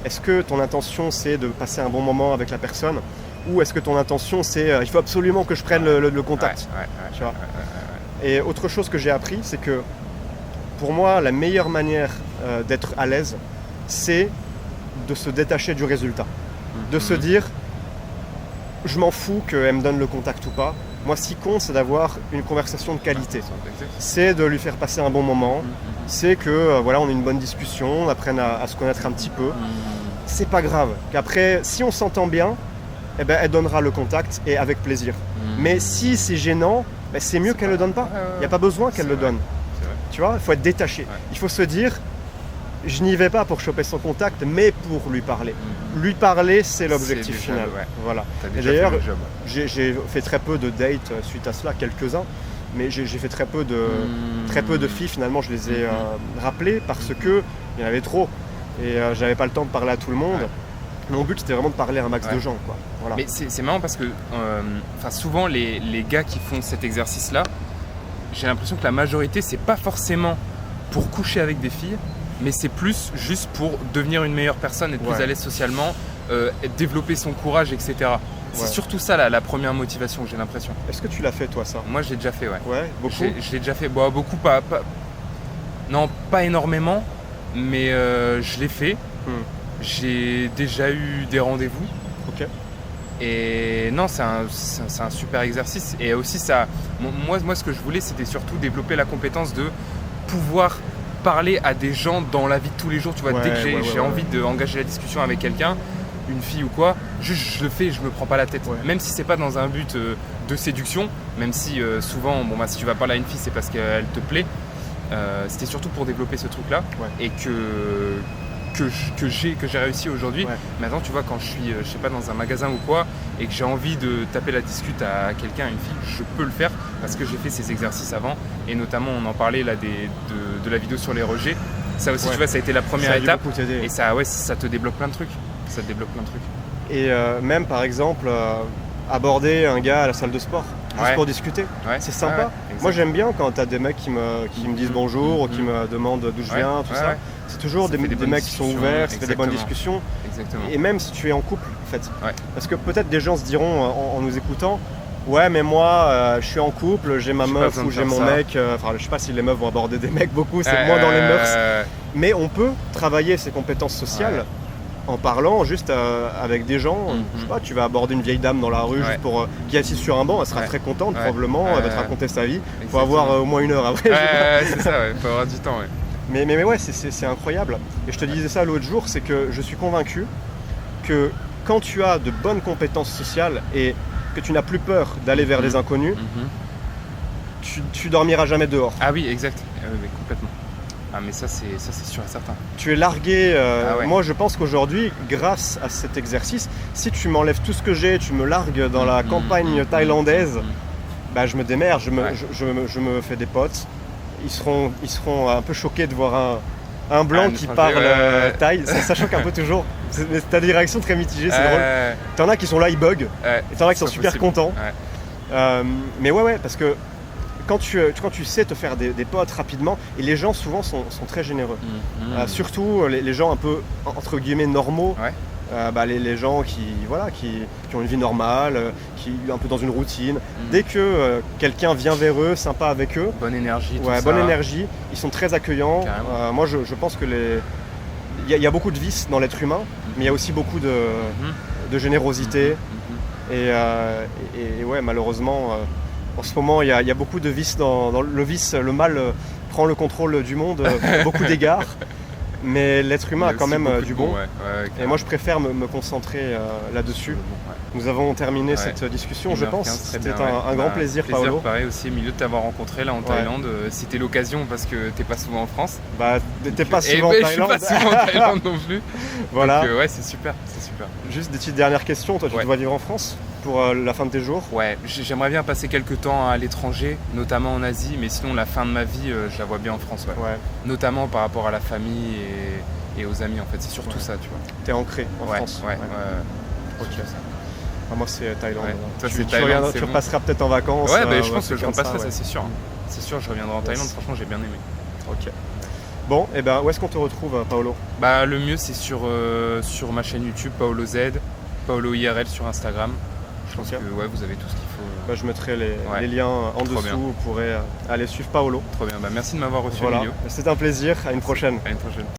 Est-ce que ton intention c'est de passer un bon moment avec la personne, ou est-ce que ton intention c'est il faut absolument que je prenne le contact, tu vois. Et autre chose que j'ai appris, c'est que pour moi, la meilleure manière d'être à l'aise, c'est de se détacher du résultat. De se dire, je m'en fous qu'elle me donne le contact ou pas. Moi, ce qui compte, c'est d'avoir une conversation de qualité. C'est de lui faire passer un bon moment. C'est que voilà, on ait une bonne discussion, on apprenne à se connaître un petit peu. C'est pas grave. Qu'après, si on s'entend bien, eh ben, elle donnera le contact et avec plaisir. Mais si c'est gênant, ben, c'est mieux qu'elle ne le donne pas. Il n'y a pas besoin qu'elle le donne. Tu vois, il faut être détaché. Il faut se dire, je n'y vais pas pour choper son contact, mais pour lui parler. Lui parler, c'est l'objectif final. Voilà. Et d'ailleurs, j'ai fait très peu de dates suite à cela, quelques-uns, mais j'ai fait très peu de filles. Finalement, je les ai rappelées parce que il y en avait trop et j'avais pas le temps de parler à tout le monde. Mon but, c'était vraiment de parler à un max de gens, quoi. Voilà. Mais c'est marrant parce que souvent les gars qui font cet exercice-là, j'ai l'impression que la majorité, c'est pas forcément pour coucher avec des filles, mais c'est plus juste pour devenir une meilleure personne, être plus à l'aise socialement, développer son courage, etc. C'est surtout ça la première motivation, j'ai l'impression. Est-ce que tu l'as fait, toi, ça ? Moi, j'ai déjà fait, Ouais, beaucoup ? Je l'ai déjà fait, beaucoup, pas... Non, pas énormément, mais je l'ai fait. J'ai déjà eu des rendez-vous. Ok. Et non, c'est un super exercice. Et aussi, ça, moi, ce que je voulais, c'était surtout développer la compétence de pouvoir parler à des gens dans la vie de tous les jours. Tu vois, dès que j'ai envie d'engager la discussion avec quelqu'un, une fille ou quoi, juste je le fais, je me prends pas la tête. Même si c'est pas dans un but de séduction, même si souvent, si tu vas parler à une fille, c'est parce qu'elle te plaît. C'était surtout pour développer ce truc-là et que j'ai réussi aujourd'hui. Maintenant, tu vois, quand je suis, je sais pas, dans un magasin ou quoi, et que j'ai envie de taper la discute à quelqu'un, à une fille, je peux le faire parce que j'ai fait ces exercices avant, et notamment on en parlait là de la vidéo sur les rejets. Ça aussi, tu vois, ça a été la première étape, et ça te débloque plein de trucs. Ça te débloque plein de trucs. Et même par exemple, aborder un gars à la salle de sport. Juste pour discuter, c'est sympa. Moi j'aime bien quand t'as des mecs qui me disent bonjour ou qui me demandent d'où je viens, tout ça. C'est toujours des mecs qui sont ouverts, qui font des bonnes discussions. Exactement. Et même si tu es en couple, en fait. Parce que peut-être des gens se diront en nous écoutant, ouais mais moi je suis en couple, j'ai ma meuf ou j'ai mon mec. Enfin je sais pas si les meufs vont aborder des mecs beaucoup, c'est moins dans les mœurs. Mais on peut travailler ses compétences sociales. En parlant juste avec des gens, je sais pas, tu vas aborder une vieille dame dans la rue juste pour qui est assise sur un banc, elle sera très contente probablement, elle va te raconter sa vie. Il faut avoir au moins 1 heure après. C'est ça, il faut avoir du temps. Mais ouais, c'est incroyable. Et je te disais ça l'autre jour, c'est que je suis convaincu que quand tu as de bonnes compétences sociales et que tu n'as plus peur d'aller vers les inconnus, tu dormiras jamais dehors. Ah oui, exact, mais complètement. Ah mais ça c'est sûr et certain. Tu es largué, moi je pense qu'aujourd'hui, grâce à cet exercice, si tu m'enlèves tout ce que j'ai, tu me largues dans la campagne thaïlandaise, bah, je me démerde, je me fais des potes, ils seront un peu choqués de voir un blanc qui parle thaï, ça choque un peu toujours, t'as des réactions très mitigées, c'est drôle. T'en as qui sont là, ils bug, et t'en as qui sont super contents. Mais ouais, parce que quand tu sais te faire des potes rapidement, et les gens souvent sont très généreux, surtout les gens un peu entre guillemets normaux, les gens qui ont une vie normale, qui sont un peu dans une routine, dès que quelqu'un vient vers eux, sympa avec eux, bonne énergie, énergie, ils sont très accueillants. Moi je pense que il y a beaucoup de vices dans l'être humain, mais il y a aussi beaucoup de générosité, et ouais, malheureusement en ce moment, il y a beaucoup de vices dans le vice, le mal prend le contrôle du monde, beaucoup d'égards, mais l'être humain a quand même du bon. Et moi, je préfère me concentrer là-dessus. Nous avons terminé cette discussion, je pense. C'était un grand plaisir, Paolo. Pareil aussi, Emilio, de t'avoir rencontré là en Thaïlande. C'était l'occasion parce que t'es pas souvent en France. Bah, t'es pas souvent en Thaïlande. Je suis pas souvent en Thaïlande non plus. Voilà. Donc, c'est super. Juste des petites dernières questions. Toi, tu dois vivre en France pour la fin de tes jours? Ouais, j'aimerais bien passer quelques temps à l'étranger, notamment en Asie, mais sinon la fin de ma vie, je la vois bien en France. Notamment par rapport à la famille et aux amis, en fait. C'est surtout ça, tu vois. T'es ancré en France. Ouais. Ok. Moi c'est Thaïlande. Ouais. Toi c'est Thaïlande. Tu repasseras peut-être en vacances. Ouais, je pense que je repasserai, ça c'est sûr. C'est sûr, je reviendrai en Thaïlande, franchement j'ai bien aimé. Ok. Bon, et où est-ce qu'on te retrouve, Paolo? Le mieux c'est sur ma chaîne YouTube, Paolo Z, Paolo IRL sur Instagram. Je pense que vous avez tout ce qu'il faut. Je mettrai les liens en dessous, vous pourrez aller suivre Paolo. Trop bien, merci de m'avoir reçu, Emilio. C'était un plaisir, à une prochaine. À une prochaine.